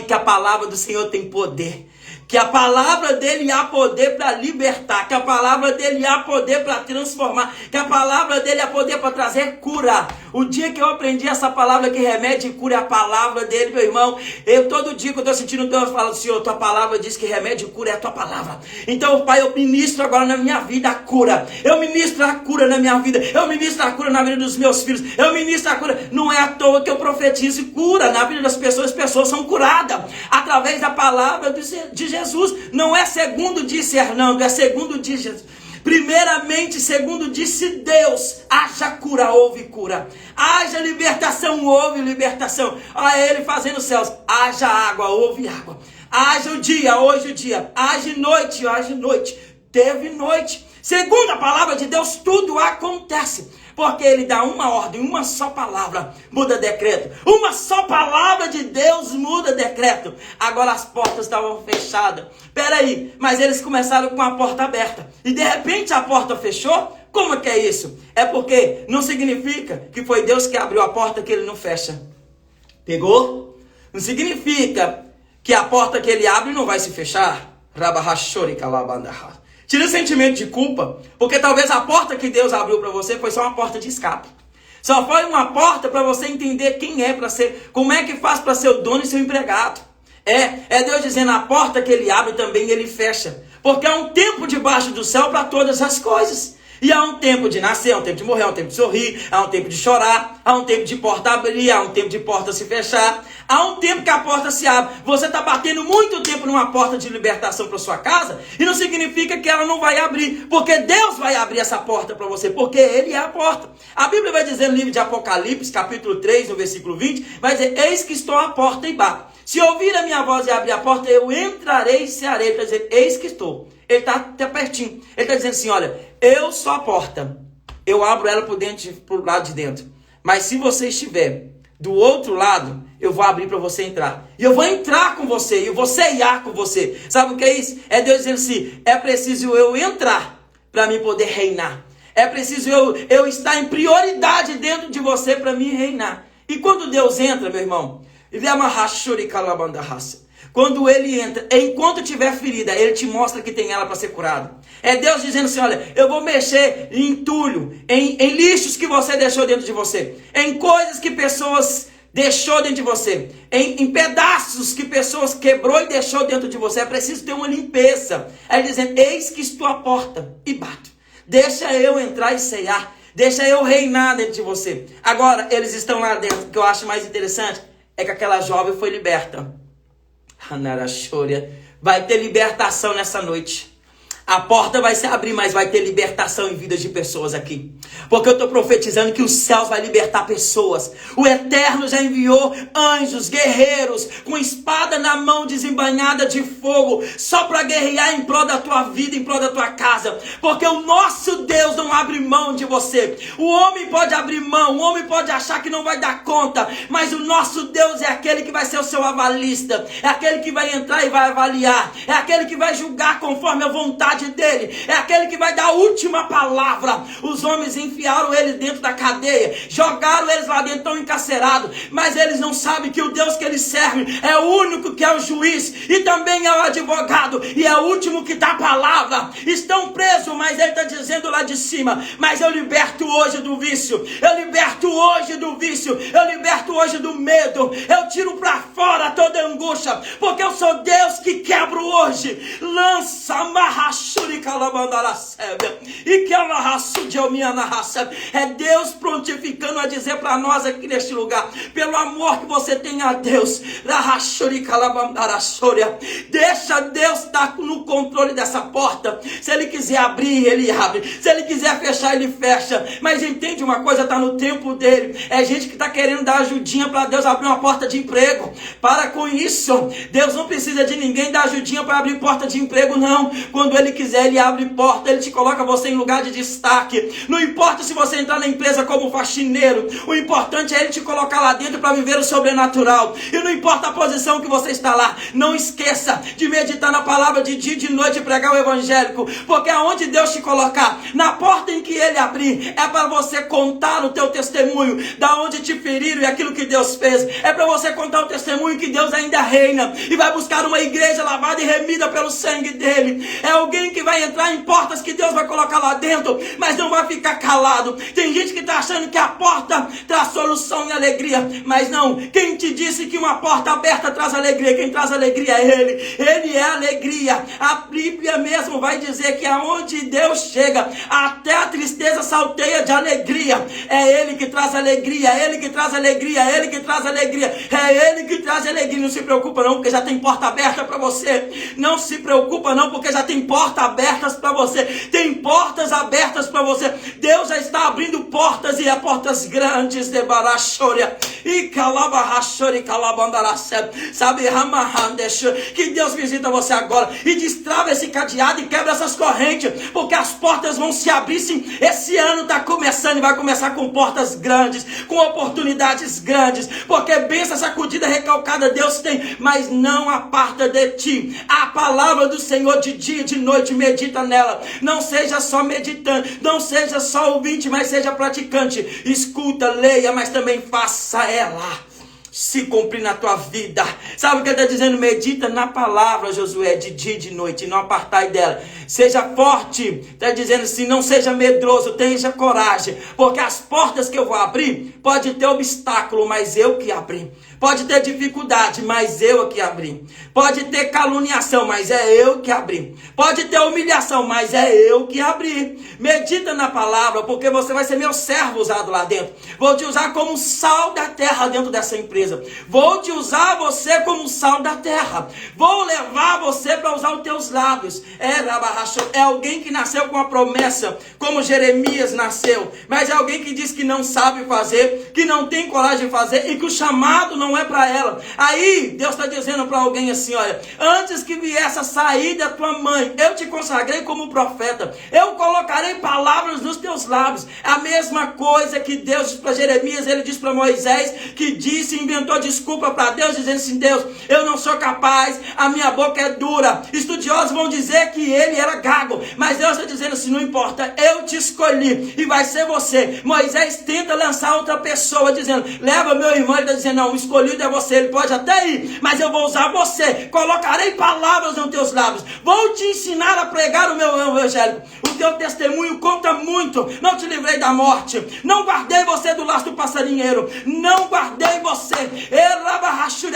que a palavra do Senhor tem poder. Que a palavra dele há poder para libertar. Que a palavra dele há poder para transformar. Que a palavra dele há poder para trazer cura. O dia que eu aprendi essa palavra que remédio e cura é a palavra dele, meu irmão. Eu todo dia que eu estou sentindo Deus falando, Senhor, tua palavra diz que remédio e cura é a tua palavra. Então, Pai, eu ministro agora na minha vida a cura. Eu ministro a cura na minha vida. Eu ministro a cura na vida dos meus filhos. Eu ministro a cura. Não é à toa que eu profetizo cura na vida das pessoas. As pessoas são curadas através da palavra de Jesus. Não é segundo disse Hernando, é segundo disse Jesus. Primeiramente, segundo disse Deus, haja cura, houve cura. Haja libertação, houve libertação. Olha ele fazendo os céus. Haja água, houve água. Haja o dia, hoje o dia. Haja noite, hoje noite. Teve noite. Segundo a palavra de Deus, tudo acontece. Porque ele dá uma ordem, uma só palavra, muda decreto. Uma só palavra de Deus muda decreto. Agora as portas estavam fechadas. Peraí, mas eles começaram com a porta aberta. E de repente a porta fechou? Como é que é isso? É porque não significa que foi Deus que abriu a porta que ele não fecha. Pegou? Não significa que a porta que ele abre não vai se fechar. Rabahashori kalabandaha. Tira o sentimento de culpa, porque talvez a porta que Deus abriu para você foi só uma porta de escape. Só foi uma porta para você entender quem é para ser, como é que faz para ser o dono e seu empregado. É Deus dizendo, a porta que ele abre também ele fecha. Porque há um tempo debaixo do céu para todas as coisas. E há um tempo de nascer, há um tempo de morrer, há um tempo de sorrir, há um tempo de chorar, há um tempo de porta abrir, há um tempo de porta se fechar, há um tempo que a porta se abre. Você está batendo muito tempo numa porta de libertação para sua casa e não significa que ela não vai abrir, porque Deus vai abrir essa porta para você, porque Ele é a porta. A Bíblia vai dizer no livro de Apocalipse, capítulo 3, no versículo 20, vai dizer, eis que estou à porta e bato. Se ouvir a minha voz e abrir a porta, eu entrarei e cearei. Ele está dizendo, eis que estou. Ele está até pertinho. Ele está dizendo assim, olha, eu sou a porta. Eu abro ela por lado de dentro. Mas se você estiver do outro lado, eu vou abrir para você entrar. E eu vou entrar com você. E eu vou ceiar com você. Sabe o que é isso? É Deus dizendo assim, é preciso eu entrar para mim poder reinar. É preciso eu estar em prioridade dentro de você para mim reinar. E quando Deus entra, meu irmão, Quando ele entra, enquanto tiver ferida, ele te mostra que tem ela para ser curado. É Deus dizendo assim, olha, eu vou mexer em entulho, em lixos que você deixou dentro de você, em coisas que pessoas deixou dentro de você, em pedaços que pessoas quebrou e deixou dentro de você. É preciso ter uma limpeza. Aí dizendo, eis que estou à porta e bato. Deixa eu entrar e ceiar. Deixa eu reinar dentro de você. Agora, eles estão lá dentro. O que eu acho mais interessante é que aquela jovem foi liberta. Vai ter libertação nessa noite. A porta vai se abrir, mas vai ter libertação em vidas de pessoas aqui. Porque eu estou profetizando que os céus vai libertar pessoas. O Eterno já enviou anjos, guerreiros, com espada na mão desembainhada de fogo, só para guerrear em prol da tua vida, em prol da tua casa. Porque o nosso Deus não abre mão de você. O homem pode abrir mão, o homem pode achar que não vai dar conta, mas o nosso Deus é aquele que vai ser o seu avalista, é aquele que vai entrar e vai avaliar, é aquele que vai julgar conforme a vontade dele, é aquele que vai dar a última palavra. Os homens enfiaram eles dentro da cadeia, jogaram eles lá dentro, tão encarcerados, mas eles não sabem que o Deus que eles servem é o único que é o juiz e também é o advogado e é o último que dá a palavra. Estão presos, mas ele está dizendo lá de cima, mas eu liberto hoje do vício, eu liberto hoje do vício, eu liberto hoje do medo, eu tiro para fora toda angústia, porque eu sou Deus que quebro hoje. Lança amarra é Deus prontificando a dizer para nós aqui neste lugar, pelo amor que você tem a Deus, deixa Deus estar no controle dessa porta. Se ele quiser abrir, ele abre, se ele quiser fechar, ele fecha, mas entende uma coisa, está no tempo dele. É gente que está querendo dar ajudinha para Deus abrir uma porta de emprego. Para com isso, Deus não precisa de ninguém dar ajudinha para abrir porta de emprego, não. Quando ele quiser, ele abre porta, ele te coloca você em lugar de destaque. Não importa se você entrar na empresa como faxineiro, o importante é ele te colocar lá dentro para viver o sobrenatural. E não importa a posição que você está lá, não esqueça de meditar na palavra de dia e de noite e pregar o evangélico, porque aonde Deus te colocar, na porta em que ele abrir, é para você contar o teu testemunho, da onde te feriram e aquilo que Deus fez. É para você contar o testemunho que Deus ainda reina e vai buscar uma igreja lavada e remida pelo sangue dele. É alguém que vai entrar em portas que Deus vai colocar lá dentro, mas não vai ficar calado. Tem gente que está achando que a porta traz solução e alegria, mas não. Quem te disse que uma porta aberta traz alegria? Quem traz alegria é ele. Ele é alegria. A Bíblia mesmo vai dizer que aonde Deus chega, até a tristeza salteia de alegria. É ele que traz alegria, é ele que traz alegria, é ele que traz alegria, é ele que traz alegria. Não se preocupa não, porque já tem porta aberta para você. Não se preocupa não, porque já tem portas abertas para você. Tem portas abertas para você. Deus já está abrindo portas, e é portas grandes de Barachória e Calabarachória e Calabandaracé. Sabe, que Deus visita você agora e destrava esse cadeado e quebra essas correntes, porque as portas vão se abrir sim. Esse ano está começando e vai começar com portas grandes, com oportunidades grandes, porque bênção sacudida, recalcada Deus tem, mas não aparta de ti a palavra do Senhor de dia e de noite. Medita nela, não seja só meditante, não seja só ouvinte, mas seja praticante. Escuta, leia, mas também faça ela se cumprir na tua vida. Sabe o que ele está dizendo? Medita na palavra, Josué, de dia e de noite, não apartai dela. Seja forte, está dizendo assim, não seja medroso, tenha coragem, porque as portas que eu vou abrir, pode ter obstáculo, mas eu que abri. Pode ter dificuldade, mas eu que abri. Pode ter caluniação, mas é eu que abri. Pode ter humilhação, mas é eu que abri. Medita na palavra, porque você vai ser meu servo usado lá dentro. Vou te usar como sal da terra dentro dessa empresa. Vou te usar você como sal da terra. Vou levar você para usar os teus lábios. É alguém que nasceu com a promessa, como Jeremias nasceu. Mas é alguém que diz que não sabe fazer, que não tem coragem de fazer e que o chamado não é para ela. Aí Deus está dizendo para alguém assim, olha, antes que viesse a sair da tua mãe, eu te consagrei como profeta, eu colocarei palavras nos teus lábios. A mesma coisa que Deus disse para Jeremias, ele disse para Moisés, que disse, inventou desculpa para Deus, dizendo assim, Deus, eu não sou capaz, a minha boca é dura. Estudiosos vão dizer que ele era gago, mas Deus está dizendo assim, não importa, eu te escolhi e vai ser você. Moisés tenta lançar outra pessoa, dizendo, leva meu irmão, ele está dizendo, não, escolhi escolhido é você. Ele pode até ir, mas eu vou usar você. Colocarei palavras nos teus lábios. Vou te ensinar a pregar o meu evangelho. O teu testemunho conta muito. Não te livrei da morte. Não guardei você do laço do passarinheiro. Não guardei você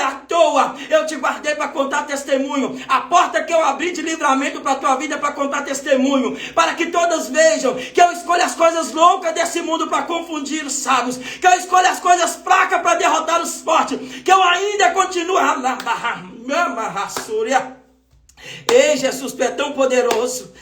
à toa. Eu te guardei para contar testemunho. A porta que eu abri de livramento para a tua vida é para contar testemunho. Para que todos vejam que eu escolho as coisas loucas desse mundo para confundir os sábios. Que eu escolho as coisas fracas para derrotar os fortes. Que eu ainda continuo Ei, Jesus, tu é tão poderoso.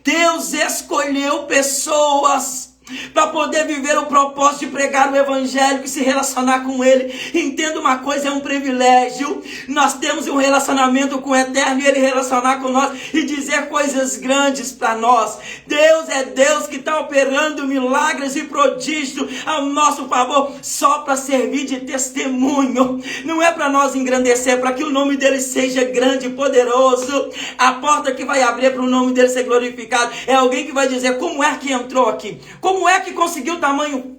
Deus escolheu pessoas para poder viver o propósito de pregar o evangelho e se relacionar com ele. Entenda uma coisa, é um privilégio. Nós temos um relacionamento com o Eterno e ele relacionar com nós e dizer coisas grandes para nós. Deus é Deus que está operando milagres e prodígios ao nosso favor só para servir de testemunho. Não é para nós engrandecer, para que o nome dele seja grande e poderoso. A porta que vai abrir para o nome dele ser glorificado é alguém que vai dizer como é que entrou aqui, como é que conseguiu tamanho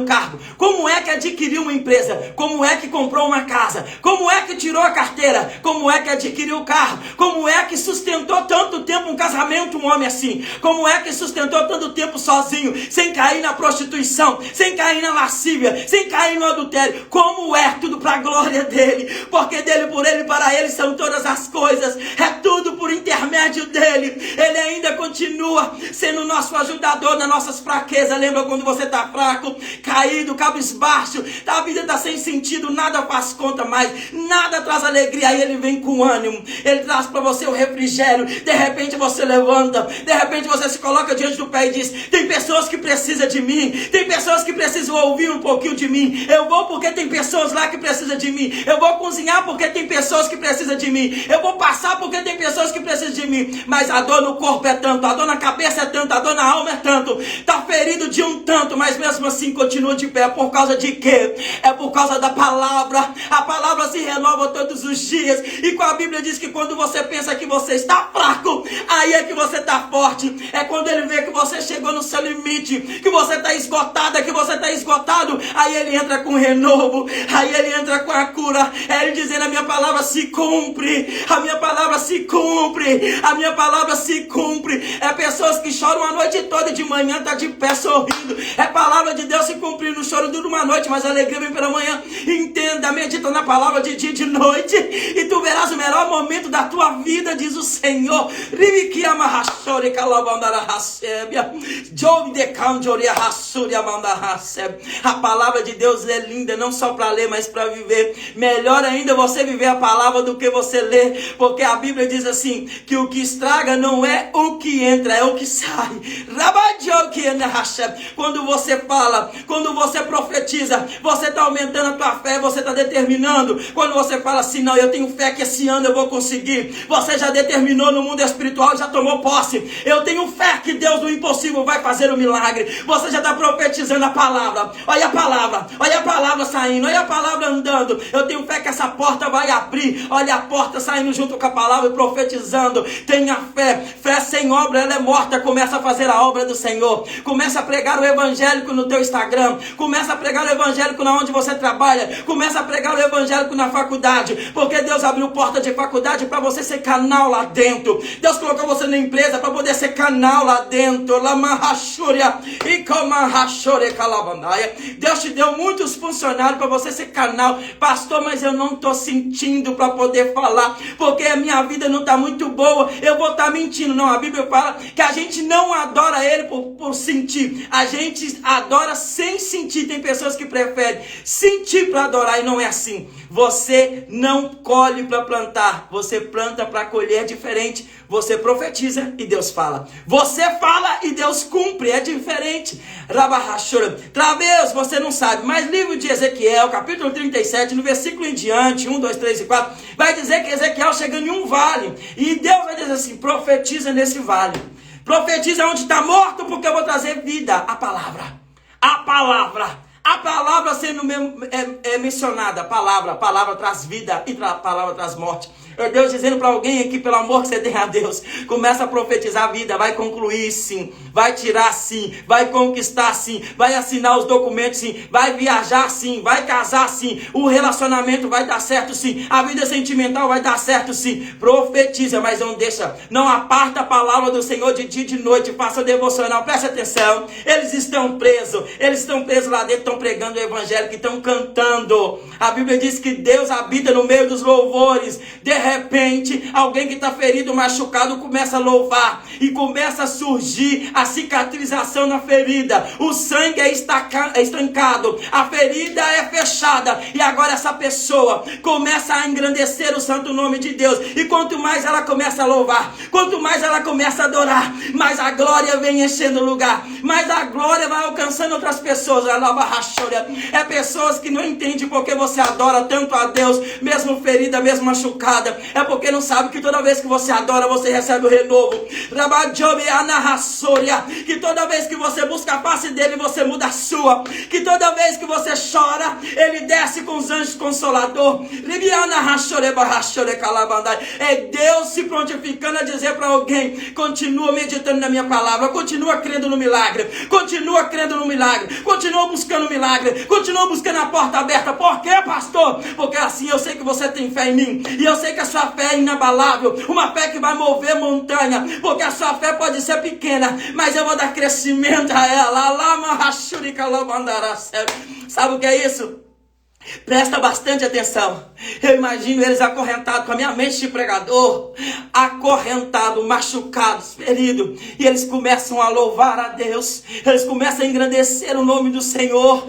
cargo, como é que adquiriu uma empresa, como é que comprou uma casa, como é que tirou a carteira, como é que adquiriu o carro, como é que sustentou tanto tempo um casamento, um homem assim, como é que sustentou tanto tempo sozinho, sem cair na prostituição, sem cair na lascívia, sem cair no adultério. Como é tudo para a glória dele, porque dele, por ele, para ele são todas as coisas, é tudo por intermédio dele. Ele ainda continua sendo nosso ajudador nas nossas fraquezas. Lembra quando você está fraco, caído, cabisbaixo, a vida está sem sentido, nada faz conta mais, nada traz alegria, aí ele vem com ânimo, ele traz para você o refrigério. De repente você levanta, de repente você se coloca diante do pé e diz: tem pessoas que precisam de mim, tem pessoas que precisam ouvir um pouquinho de mim. Eu vou porque tem pessoas lá que precisam de mim, eu vou cozinhar porque tem pessoas que precisam de mim, eu vou passar porque tem pessoas que precisam de mim. Mas a dor no corpo é tanto, a dor na cabeça é tanto, a dor na alma é tanto, está ferido de um tanto, mas mesmo assim continua de pé. Por causa de quê? É por causa da palavra. A palavra se renova todos os dias. E com a Bíblia diz que quando você pensa que você está fraco, aí é que você está forte. É quando ele vê que você chegou no seu limite, que você está esgotada, que você está esgotado, aí ele entra com renovo, aí ele entra com a cura. É ele dizendo: a minha palavra se cumpre, a minha palavra se cumpre, a minha palavra se cumpre. É pessoas que choram a noite toda e de manhã está de pé sorrindo. É palavra de Deus se cumprir. No choro dura uma noite, mas a alegria vem pela manhã. Entenda, medita na palavra de dia e de noite, e tu verás o melhor momento da tua vida, diz o Senhor. A palavra de Deus é linda, não só para ler, mas para viver. Melhor ainda você viver a palavra do que você ler, porque a Bíblia diz assim, que o que estraga não é o que entra, é o que sai. Quando você fala, quando você profetiza, você está aumentando a tua fé, você está determinando. Quando você fala assim: não, eu tenho fé que esse ano eu vou conseguir, você já determinou no mundo espiritual, já tomou posse. Eu tenho fé que Deus do impossível vai fazer um milagre. Você já está profetizando a palavra. Olha a palavra saindo, olha a palavra andando. Eu tenho fé que essa porta vai abrir. Olha a porta saindo junto com a palavra e profetizando. Tenha fé. Fé sem obra, ela é morta. Começa a fazer a obra do Senhor. Começa a pregar o evangélico no teu Instagram. Começa a pregar o evangélico na onde você trabalha. Começa a pregar o evangélico na faculdade. Porque Deus abriu porta de faculdade para você ser canal lá dentro. Deus colocou você na empresa para poder ser canal lá dentro. Deus te deu muitos funcionários para você ser canal. Pastor, mas eu não estou sentindo para poder falar, porque a minha vida não está muito boa. Eu vou estar mentindo. Não, a Bíblia fala que a gente não adora Ele por sentir. A gente adora sem sentir. Tem pessoas que preferem sentir para adorar, e não é assim. Você não colhe para plantar, você planta para colher. É diferente. Você profetiza e Deus fala. Você fala e Deus cumpre. É diferente. Talvez você não sabe, mas livro de Ezequiel, capítulo 37, no versículo em diante, 1, 2, 3 e 4, vai dizer que Ezequiel chega em um vale. E Deus vai dizer assim: profetiza nesse vale. Profetiza onde está morto, porque eu vou trazer vida. A palavra. A palavra. A palavra sendo mencionada. A palavra traz vida e a palavra traz morte. É Deus dizendo para alguém aqui, pelo amor que você tem a Deus, começa a profetizar a vida, vai concluir sim, vai tirar sim, vai conquistar sim, vai assinar os documentos sim, vai viajar sim, vai casar sim, o relacionamento vai dar certo sim, a vida sentimental vai dar certo sim. Profetiza, mas não deixa, não aparta a palavra do Senhor de dia e de noite, faça devocional, preste atenção. Eles estão presos lá dentro, estão pregando o evangelho, que estão cantando. A Bíblia diz que Deus habita no meio dos louvores. De repente, alguém que está ferido, machucado, começa a louvar e começa a surgir a cicatrização na ferida. O sangue é estancado, a ferida é fechada, e agora essa pessoa começa a engrandecer o santo nome de Deus. E quanto mais ela começa a louvar, quanto mais ela começa a adorar, mais a glória vem enchendo o lugar, mais a glória vai alcançando outras pessoas. É pessoas que não entendem porque você adora tanto a Deus, mesmo ferida, mesmo machucada. É porque não sabe que toda vez que você adora, você recebe o renovo. Que toda vez que você busca a face dele, você muda a sua. Que toda vez que você chora, ele desce com os anjos consolador. É Deus se prontificando a dizer para alguém: continua meditando na minha palavra, continua crendo no milagre, continua crendo no milagre, continua buscando o milagre, continua buscando a porta aberta. Por quê, pastor? Porque assim eu sei que você tem fé em mim, e eu sei que a sua fé é inabalável, uma fé que vai mover montanha, porque a sua fé pode ser pequena, mas eu vou dar crescimento a ela. Sabe o que é isso? Presta bastante atenção. Eu imagino eles acorrentados, com a minha mente de pregador, acorrentados, machucados, feridos, e eles começam a louvar a Deus, eles começam a engrandecer o nome do Senhor.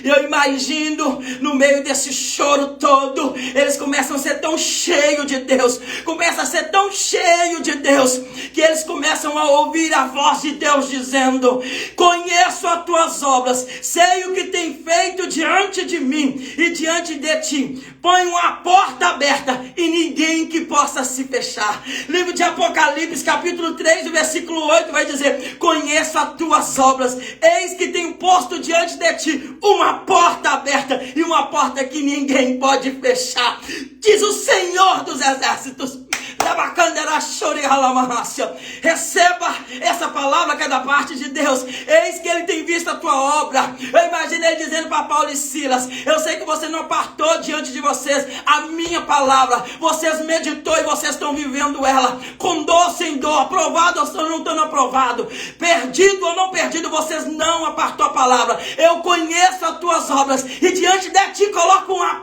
Eu imagino, no meio desse choro todo, eles começam a ser tão cheios de Deus, começam a ser tão cheios de Deus, que eles começam a ouvir a voz de Deus dizendo: conheço as tuas obras, sei o que tem feito diante de mim e diante de ti. Põe uma porta aberta e ninguém que possa se fechar. Livro de Apocalipse, capítulo 3, versículo 8, vai dizer: conheço as tuas obras, eis que tenho posto diante de ti uma porta aberta e uma porta que ninguém pode fechar, diz o Senhor dos Exércitos. Receba essa palavra que é da parte de Deus. Eis que ele tem visto a tua obra. Eu imagino ele dizendo para Paulo e Silas: eu sei que você não apartou diante de vocês a minha palavra, vocês meditou e vocês estão vivendo ela, com dor, sem dor, aprovado ou não estando aprovado, perdido ou não perdido, vocês não apartou a palavra. Eu conheço as tuas obras e diante de ti coloco uma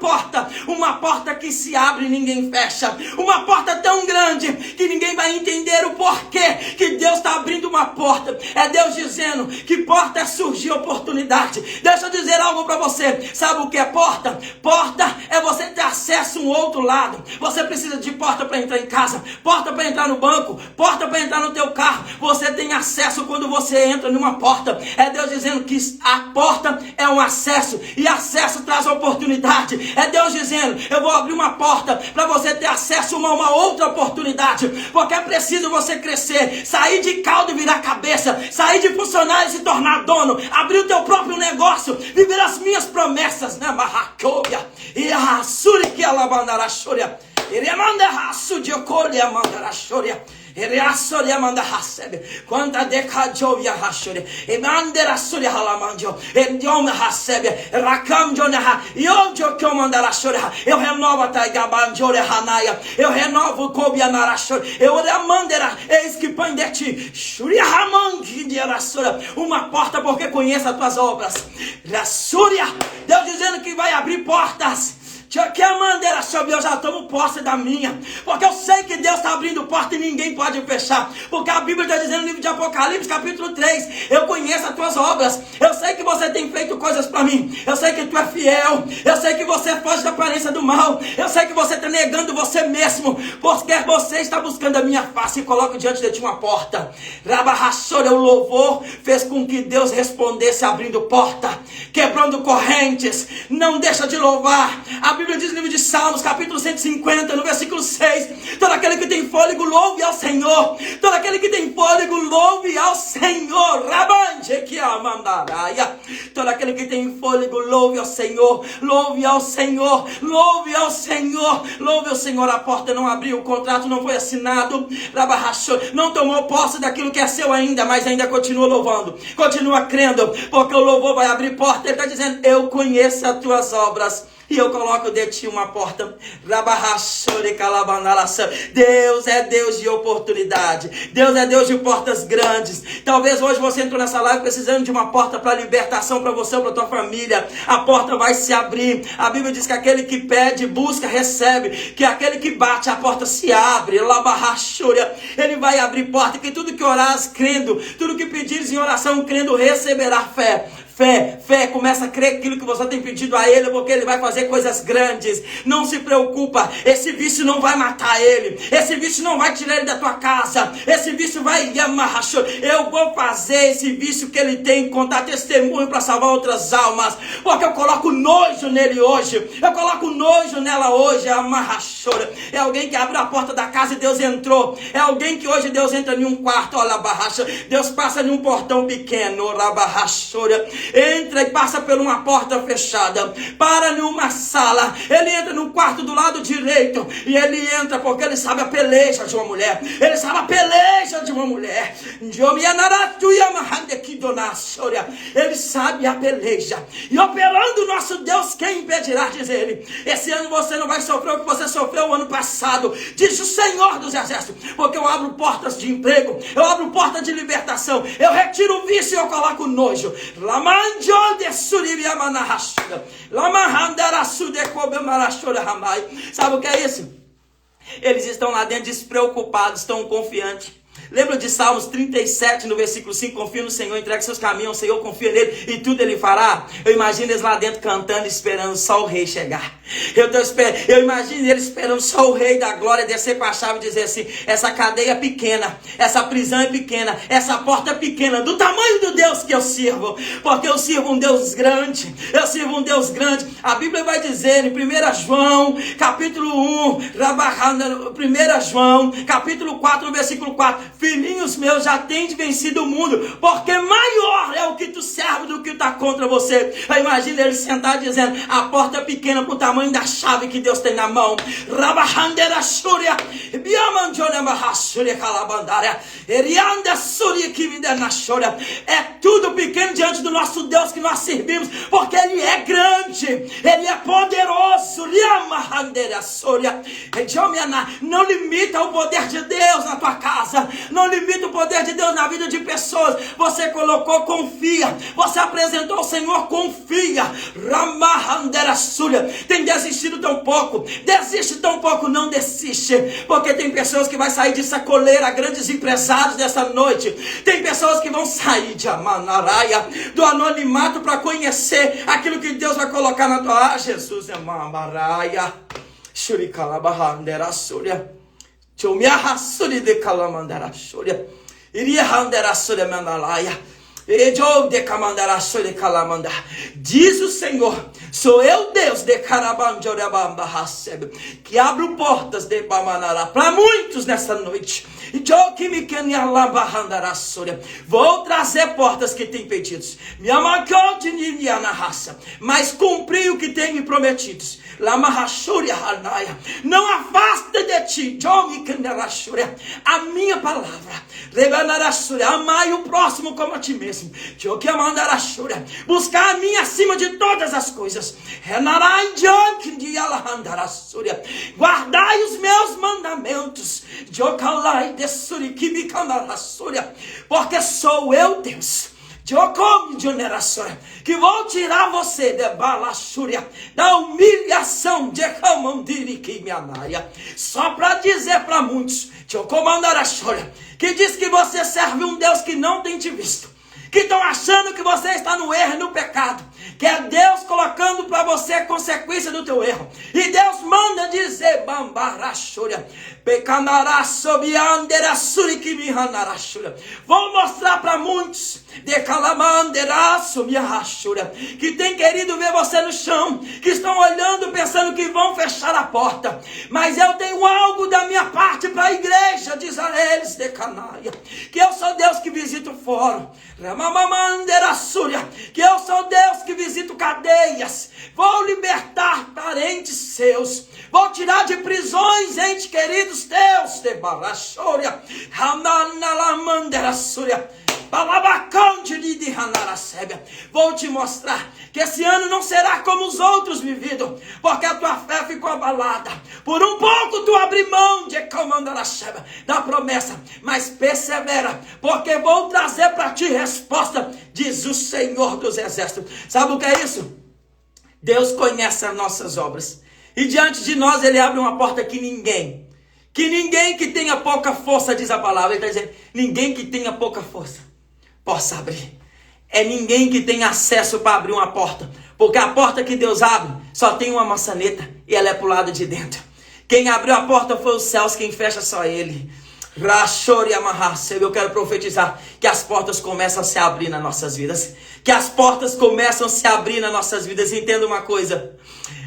porta que se abre e ninguém fecha, uma porta tão grande que ninguém vai entender o porquê que Deus está abrindo uma porta. É Deus dizendo que porta é surgir oportunidade. Deixa eu dizer algo para você. Sabe o que é porta? Porta é você ter acesso a um outro lado. Você precisa de porta para entrar em casa, porta para entrar no banco, porta para entrar no teu carro. Você tem acesso quando você entra numa porta. É Deus dizendo que a porta é um acesso, e acesso traz oportunidade. É Deus dizendo: eu vou abrir uma porta para você ter acesso a uma outra oportunidade, porque é preciso você crescer, sair de cauda e virar cabeça, sair de funcionário e se tornar dono, abrir o teu próprio negócio, viver as minhas promessas, né? Marracóbia e a Suri que alabandarachória, ele manda raço de ocolha mandarachória. Quanta decajovia rachore, e mandera suria halamandio, e dioma hasebe, rakamjona, yojo que eu mandara chorar. Eu renovo a taigabanjore hanaia, eu renovo o cobia narachore, eu remandera, eis que põe de ti, shuria hamangi de rassura, uma porta porque conheça as tuas obras. Rassúria, Deus dizendo que vai abrir portas. Que a mandeira sobre eu já tomo posse da minha, porque eu sei que Deus está abrindo porta e ninguém pode fechar, porque a Bíblia está dizendo no livro de Apocalipse, capítulo 3, eu conheço as tuas obras, eu sei que você tem feito coisas para mim, eu sei que tu é fiel, eu sei que você foge da aparência do mal, eu sei que você está negando você mesmo, porque você está buscando a minha face e coloco diante de ti uma porta. Rabarrachora, o louvor fez com que Deus respondesse abrindo porta, quebrando correntes. Não deixa de louvar. A Bíblia Bíblia diz no livro de Salmos, capítulo 150, no versículo 6, todo aquele que tem fôlego, louve ao Senhor. Todo aquele que tem fôlego, louve ao Senhor. Todo aquele que tem fôlego, louve ao Senhor. Louve ao Senhor. Louve ao Senhor. Louve ao Senhor. A porta não abriu, o contrato não foi assinado. Não tomou posse daquilo que é seu ainda, mas ainda continua louvando. Continua crendo, porque o louvor vai abrir porta. Ele está dizendo, eu conheço as tuas obras e eu coloco de ti uma porta. Deus é Deus de oportunidade. Deus é Deus de portas grandes. Talvez hoje você entrou nessa live precisando de uma porta para libertação para você ou para tua família. A porta vai se abrir. A Bíblia diz que aquele que pede, busca, recebe. Que aquele que bate, a porta se abre. Ele vai abrir porta. Que tudo que orares crendo, tudo que pedires em oração crendo, receberá fé. Fé, começa a crer aquilo que você tem pedido a Ele, porque Ele vai fazer coisas grandes. Não se preocupa, esse vício não vai matar ele, esse vício não vai tirar ele da tua casa, esse vício vai amarrar. Eu vou fazer esse vício que ele tem, contar testemunho para salvar outras almas, porque eu coloco nojo nele hoje, eu coloco nojo nela hoje. Amarrachora. É alguém que abriu a porta da casa e Deus entrou. É alguém que hoje Deus entra em um quarto, olha a barracha, Deus passa em um portão pequeno, rabarrachora. Entra e passa por uma porta fechada, para numa sala, ele entra no quarto do lado direito, e ele entra porque ele sabe a peleja de uma mulher, ele sabe a peleja de uma mulher, ele sabe a peleja, e operando o nosso Deus, quem impedirá, diz ele. Esse ano você não vai sofrer o que você sofreu o ano passado, diz o Senhor dos Exércitos, porque eu abro portas de emprego, eu abro portas de libertação, eu retiro o vício e eu coloco nojo. Sabe o que é isso? Eles estão lá dentro despreocupados, estão confiantes. Lembra de Salmos 37, no versículo 5, confia no Senhor, entrega seus caminhos ao Senhor, confia nele e tudo ele fará. Eu imagino eles lá dentro cantando, esperando só o rei chegar. Eu imagino eles esperando só o rei da glória descer com a chave e dizer assim, essa cadeia é pequena, essa prisão é pequena, essa porta é pequena, do tamanho do Deus que eu sirvo, porque eu sirvo um Deus grande, eu sirvo um Deus grande. A Bíblia vai dizer em 1 João, capítulo 1, 1 João, capítulo 4, versículo 4, filhinhos meus, já tende vencido o mundo, porque maior é o que tu serve do que está contra você. Imagina ele sentado dizendo, a porta é pequena para o tamanho da chave que Deus tem na mão. É tudo pequeno diante do nosso Deus que nós servimos, porque Ele é grande, Ele é poderoso. Não limita o poder de Deus na tua casa, não limita o poder de Deus na vida de pessoas. Você colocou, confia. Você apresentou ao Senhor, confia. Tem desistido tão pouco. Desiste tão pouco, não desiste. Porque tem pessoas que vão sair de sacoleira, grandes empresários dessa noite. Tem pessoas que vão sair de Amanaraia, do anonimato, para conhecer aquilo que Deus vai colocar na tua... Ah, Jesus é Amanaraia. Shurikalabahandera Surya. De calamandara Surya. Iria handera Surya Manalaya. Diz o Senhor, sou eu Deus de que abro portas de Bamanara para muitos nessa noite. Vou trazer portas que têm pedidos, mas cumpri o que tem me prometido. Não afasta de ti a minha palavra. Amai o próximo como a ti mesmo. Buscar a mim acima de todas as coisas. Guardai os meus mandamentos, porque sou eu Deus que vou tirar você da humilhação de só para dizer para muitos que diz que você serve um Deus que não tem te visto, que estão achando que você está no erro e no pecado, que é Deus colocando colocando para você a consequência do teu erro. E Deus manda dizer, Bambarachúria, vou mostrar para muitos que tem querido ver você no chão, que estão olhando pensando que vão fechar a porta, mas eu tenho algo da minha parte para a igreja, diz a eles de Canaia, que eu sou Deus que visita o fórum, que eu sou Deus que visito cadeias, vou libertar parentes seus, vou tirar de prisões entes queridos teus, de Barachúria, vou te mostrar que esse ano não será como os outros vividos, porque a tua fé ficou abalada. Por um pouco tu abre mão de da promessa, mas persevera, porque vou trazer para ti resposta, diz o Senhor dos Exércitos. Sabe o que é isso? Deus conhece as nossas obras, e diante de nós Ele abre uma porta que ninguém que tenha pouca força, diz a palavra, Ele está dizendo, ninguém que tenha pouca força possa abrir. É ninguém que tem acesso para abrir uma porta, porque a porta que Deus abre só tem uma maçaneta e ela é para o lado de dentro. Quem abriu a porta foi os céus, quem fecha só Ele. Eu quero profetizar que as portas começam a se abrir nas nossas vidas, que as portas começam a se abrir nas nossas vidas. Entenda uma coisa,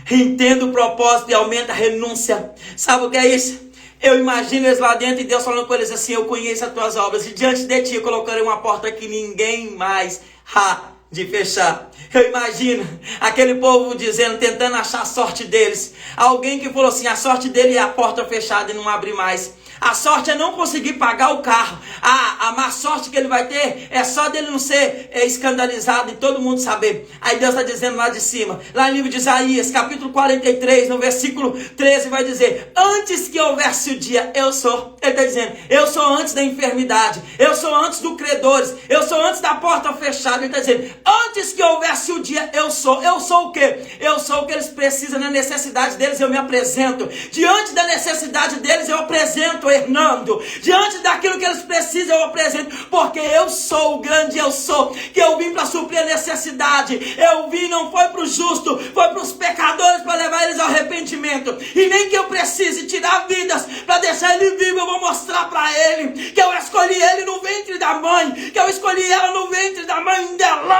entenda o propósito e aumenta a renúncia. Sabe o que é isso? Eu imagino eles lá dentro e Deus falando com eles assim, eu conheço as tuas obras e diante de ti eu colocarei uma porta que ninguém mais há de fechar. Eu imagino aquele povo dizendo, tentando achar a sorte deles. Alguém que falou assim, a sorte dele é a porta fechada e não abre mais. A sorte é não conseguir pagar o carro. A má sorte que ele vai ter é só dele não ser escandalizado e todo mundo saber. Aí Deus está dizendo lá de cima, lá no livro de Isaías, capítulo 43, no versículo 13, vai dizer, antes que houvesse o dia, eu sou. Ele está dizendo, eu sou antes da enfermidade, eu sou antes do credores, eu sou antes da porta fechada. Ele está dizendo, antes que houvesse o dia, eu sou. Eu sou o quê? Eu sou o que eles precisam, na necessidade deles eu me apresento. Diante da necessidade deles eu apresento Hernando, diante daquilo que eles precisam eu apresento, porque eu sou o grande eu sou, que eu vim para suprir a necessidade. Eu vim, não foi para o justo, foi para os pecadores, para levar eles ao arrependimento. E nem que eu precise tirar vidas para deixar ele vivo, eu vou mostrar para ele que eu escolhi ele no ventre da mãe, que eu escolhi ela no ventre da mãe dela.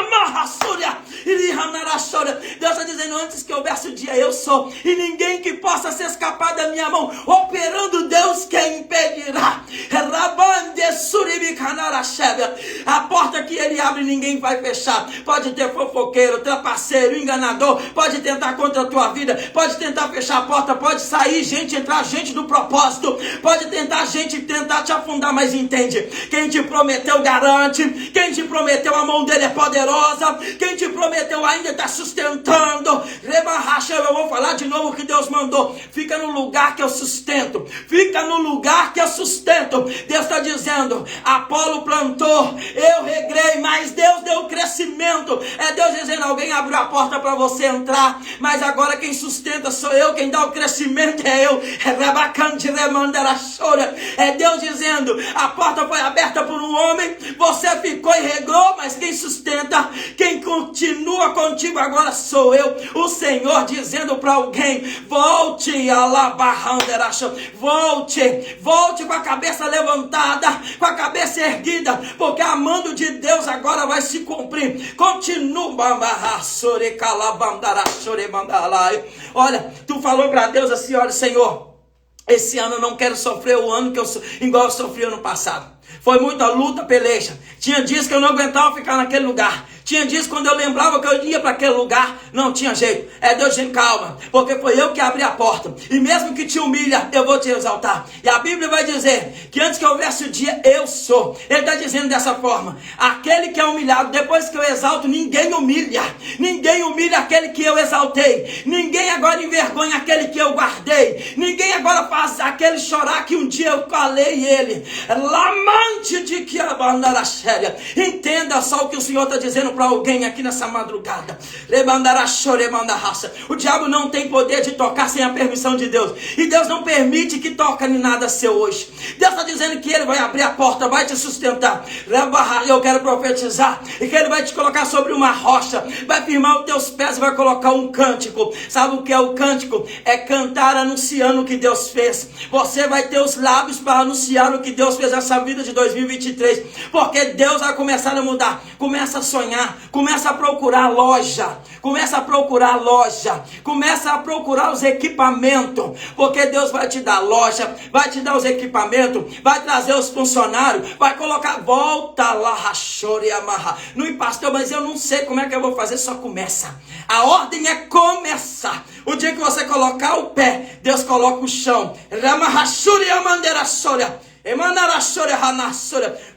Deus está dizendo, antes que houvesse o dia, eu sou, e ninguém que possa se escapar da minha mão, operando Deus, quem impedirá? A porta que ele abre, ninguém vai fechar. Pode ter fofoqueiro, trapaceiro, enganador, pode tentar contra a tua vida, pode tentar fechar a porta, pode sair gente, entrar gente do propósito, pode tentar gente tentar te afundar, mas entende, quem te prometeu garante, quem te prometeu a mão dele é poderosa, quem te prometeu ainda está sustentando. Eu vou falar de novo o que Deus mandou, fica no lugar que eu sustento, fica no lugar que eu sustento. Deus está dizendo, Apolo plantou, eu regrei, mas Deus deu crescimento. É Deus dizendo, alguém abriu a porta para você entrar, mas agora quem sustenta sou eu, quem dá o crescimento é eu. É Deus dizendo, a porta foi aberta por um homem, você ficou e regrou, mas quem sustenta, quem continua contigo agora sou eu. O Senhor dizendo para alguém, volte a labarranderacha, volte com a cabeça levantada, com a cabeça erguida, porque a mão de Deus agora vai se cumprir. Continua. Olha, tu falou para Deus assim, olha, Senhor, esse ano eu não quero sofrer o ano que igual eu sofri ano passado. Foi muita luta, peleja. Tinha dias que eu não aguentava ficar naquele lugar. Tinha dias quando eu lembrava que eu ia para aquele lugar, não tinha jeito. É Deus, gente, calma, porque foi eu que abri a porta. E mesmo que te humilha, eu vou te exaltar. E a Bíblia vai dizer que antes que houvesse o dia, eu sou. Ele está dizendo dessa forma, aquele que é humilhado, depois que eu exalto, ninguém humilha. Ninguém humilha aquele que eu exaltei. Ninguém agora envergonha aquele que eu guardei. Ninguém agora faz aquele chorar que um dia eu calei ele. Lamante de que a bandeira séria. Entenda só o que o Senhor está dizendo para alguém aqui nessa madrugada. O diabo não tem poder de tocar sem a permissão de Deus. E Deus não permite que toque em nada seu hoje. Deus está dizendo que Ele vai abrir a porta, vai te sustentar. Eu quero profetizar. E que Ele vai te colocar sobre uma rocha. Vai firmar os teus pés e vai colocar um cântico. Sabe o que é o cântico? É cantar anunciando o que Deus fez. Você vai ter os lábios para anunciar o que Deus fez nessa vida de 2023. Porque Deus vai começar a mudar. Começa a sonhar. Começa a procurar loja. Começa a procurar loja. Começa a procurar os equipamentos. Porque Deus vai te dar loja. Vai te dar os equipamentos. Vai trazer os funcionários. Vai colocar. Volta lá, rachore e amarra. Não, pastor, mas eu não sei como é que eu vou fazer. Só começa. A ordem é começar. O dia que você colocar o pé, Deus coloca o chão.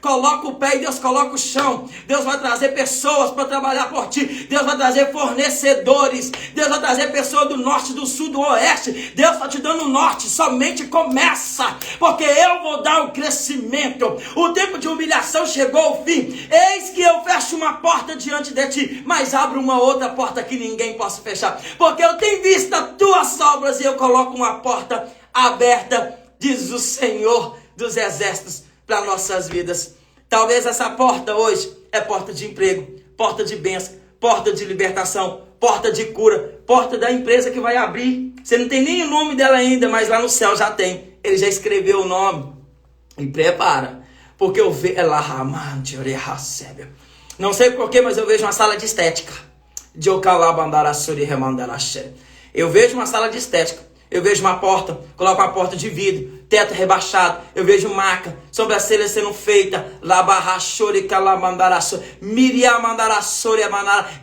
Coloca o pé e Deus coloca o chão. Deus vai trazer pessoas para trabalhar por ti. Deus vai trazer fornecedores. Deus vai trazer pessoas do norte, do sul, do oeste. Deus está te dando o norte. Somente começa, porque eu vou dar o crescimento. O tempo de humilhação chegou ao fim. Eis que eu fecho uma porta diante de ti, mas abro uma outra porta que ninguém possa fechar, porque eu tenho visto as tuas obras e eu coloco uma porta aberta, diz o Senhor dos exércitos, para nossas vidas. Talvez essa porta hoje é porta de emprego, porta de bênção, porta de libertação, porta de cura, porta da empresa que vai abrir. Você não tem nem o nome dela ainda, mas lá no céu já tem. Ele já escreveu o nome. E prepara, porque eu vejo não sei porquê, mas eu vejo uma sala de estética. Eu vejo uma sala de estética. Eu vejo uma porta, coloco uma porta de vidro, teto rebaixado. Eu vejo maca, sobrancelha sendo feita.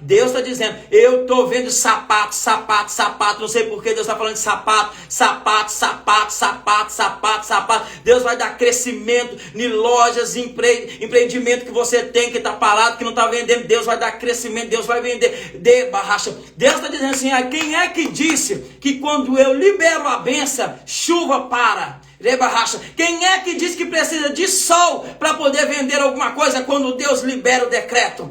Deus está dizendo, eu estou vendo sapato. Não sei por que Deus está falando de sapato. Deus vai dar crescimento em lojas, empreendimento que você tem, que está parado, que não está vendendo. Deus vai dar crescimento, Deus vai vender. Deus está dizendo assim, quem é que disse que quando eu libero a bênção, chuva para? Quem é que diz que precisa de sol para poder vender alguma coisa quando Deus libera o decreto?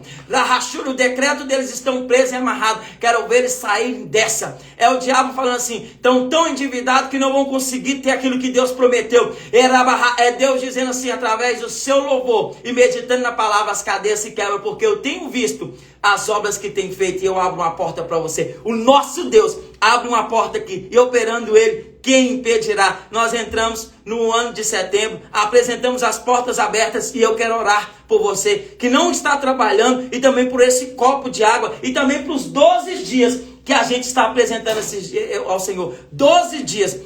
O decreto deles estão presos e amarrados. Quero ver eles saírem dessa. É o diabo falando assim, estão tão endividados que não vão conseguir ter aquilo que Deus prometeu. É Deus dizendo assim, através do seu louvor e meditando na palavra, as cadeias se quebram, porque eu tenho visto as obras que tem feito e eu abro uma porta para você. O nosso Deus abre uma porta aqui e operando Ele, quem impedirá? Nós entramos no ano de setembro, apresentamos as portas abertas e eu quero orar por você que não está trabalhando e também por esse copo de água e também para os 12 dias que a gente está apresentando ao Senhor. 12 dias.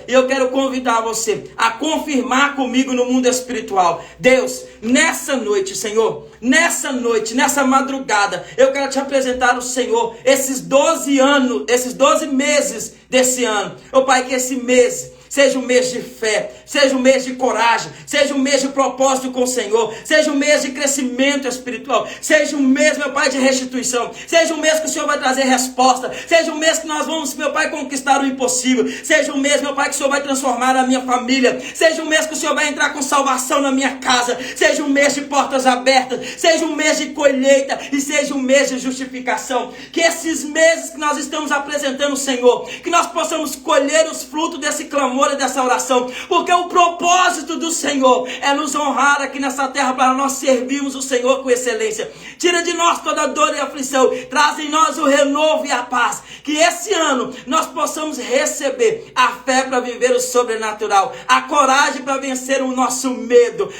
E eu quero convidar você a confirmar comigo no mundo espiritual. Deus, nessa noite, Senhor, nessa noite, nessa madrugada, eu quero te apresentar ao Senhor esses 12 anos, esses 12 meses desse ano. Ô Pai, que esse mês seja um mês de fé, seja um mês de coragem, seja um mês de propósito com o Senhor, seja um mês de crescimento espiritual, seja um mês, meu Pai, de restituição, seja um mês que o Senhor vai trazer resposta, seja um mês que nós vamos, meu Pai, conquistar o impossível, seja um mês, meu Pai, que o Senhor vai transformar a minha família, seja um mês que o Senhor vai entrar com salvação na minha casa, seja um mês de portas abertas, seja um mês de colheita e seja um mês de justificação. Que esses meses que nós estamos apresentando, Senhor, que nós possamos colher os frutos desse clamor e dessa oração, porque o propósito do Senhor é nos honrar aqui nessa terra para nós servirmos o Senhor com excelência. Tira de nós toda dor e aflição, traz em nós o renovo e a paz, que esse ano nós possamos receber a fé para viver o sobrenatural, a coragem para vencer o nosso medo,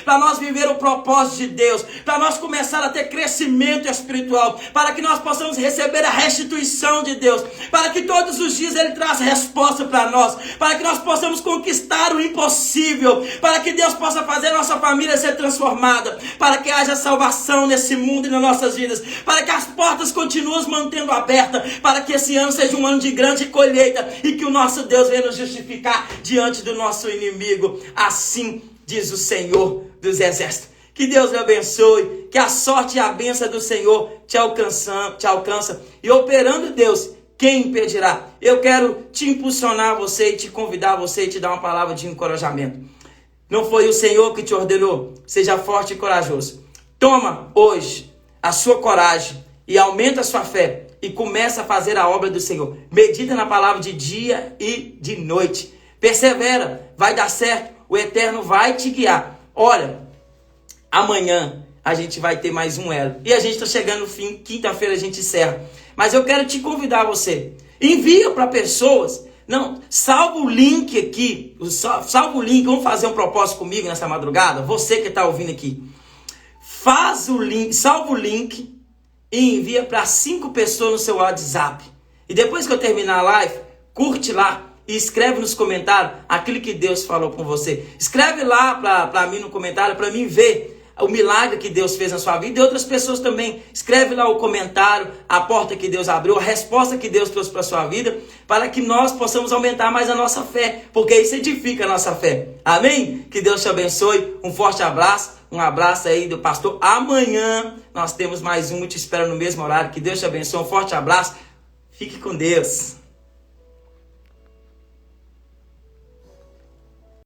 para nós viver o propósito de Deus, para nós começar a ter crescimento espiritual, para que nós possamos receber a restituição de Deus, para que todos os dias Ele traz resposta para nós, para que nós possamos conquistar o impossível, para que Deus possa fazer nossa família ser transformada, para que haja salvação nesse mundo e nas nossas vidas, para que as portas continuem mantendo abertas, para que esse ano seja um ano de grande colheita e que o nosso Deus venha nos justificar diante do nosso inimigo. Assim diz o Senhor dos Exércitos. Que Deus lhe abençoe, que a sorte e a bênção do Senhor te alcança e operando Deus, quem impedirá? Eu quero te impulsionar você e te convidar você e te dar uma palavra de encorajamento. Não foi o Senhor que te ordenou? Seja forte e corajoso. Toma hoje a sua coragem e aumenta a sua fé e começa a fazer a obra do Senhor. Medita na palavra de dia e de noite. Persevera, vai dar certo. O Eterno vai te guiar. Olha, amanhã a gente vai ter mais um elo. E a gente está chegando no fim, quinta-feira a gente encerra. Mas eu quero te convidar você. Envia para pessoas. Não, salva o link aqui. Salva o link. Vamos fazer um propósito comigo nessa madrugada? Você que está ouvindo aqui. Faz o link, salva o link e envia para 5 pessoas no seu WhatsApp. E depois que eu terminar a live, curte lá. E escreve nos comentários aquilo que Deus falou com você. Escreve lá para mim no comentário, para mim ver o milagre que Deus fez na sua vida. E outras pessoas também. Escreve lá o comentário, a porta que Deus abriu, a resposta que Deus trouxe para a sua vida, para que nós possamos aumentar mais a nossa fé. Porque isso edifica a nossa fé. Amém? Que Deus te abençoe. Um forte abraço. Um abraço aí do pastor. Amanhã nós temos mais um. Eu te espero no mesmo horário. Que Deus te abençoe. Um forte abraço. Fique com Deus.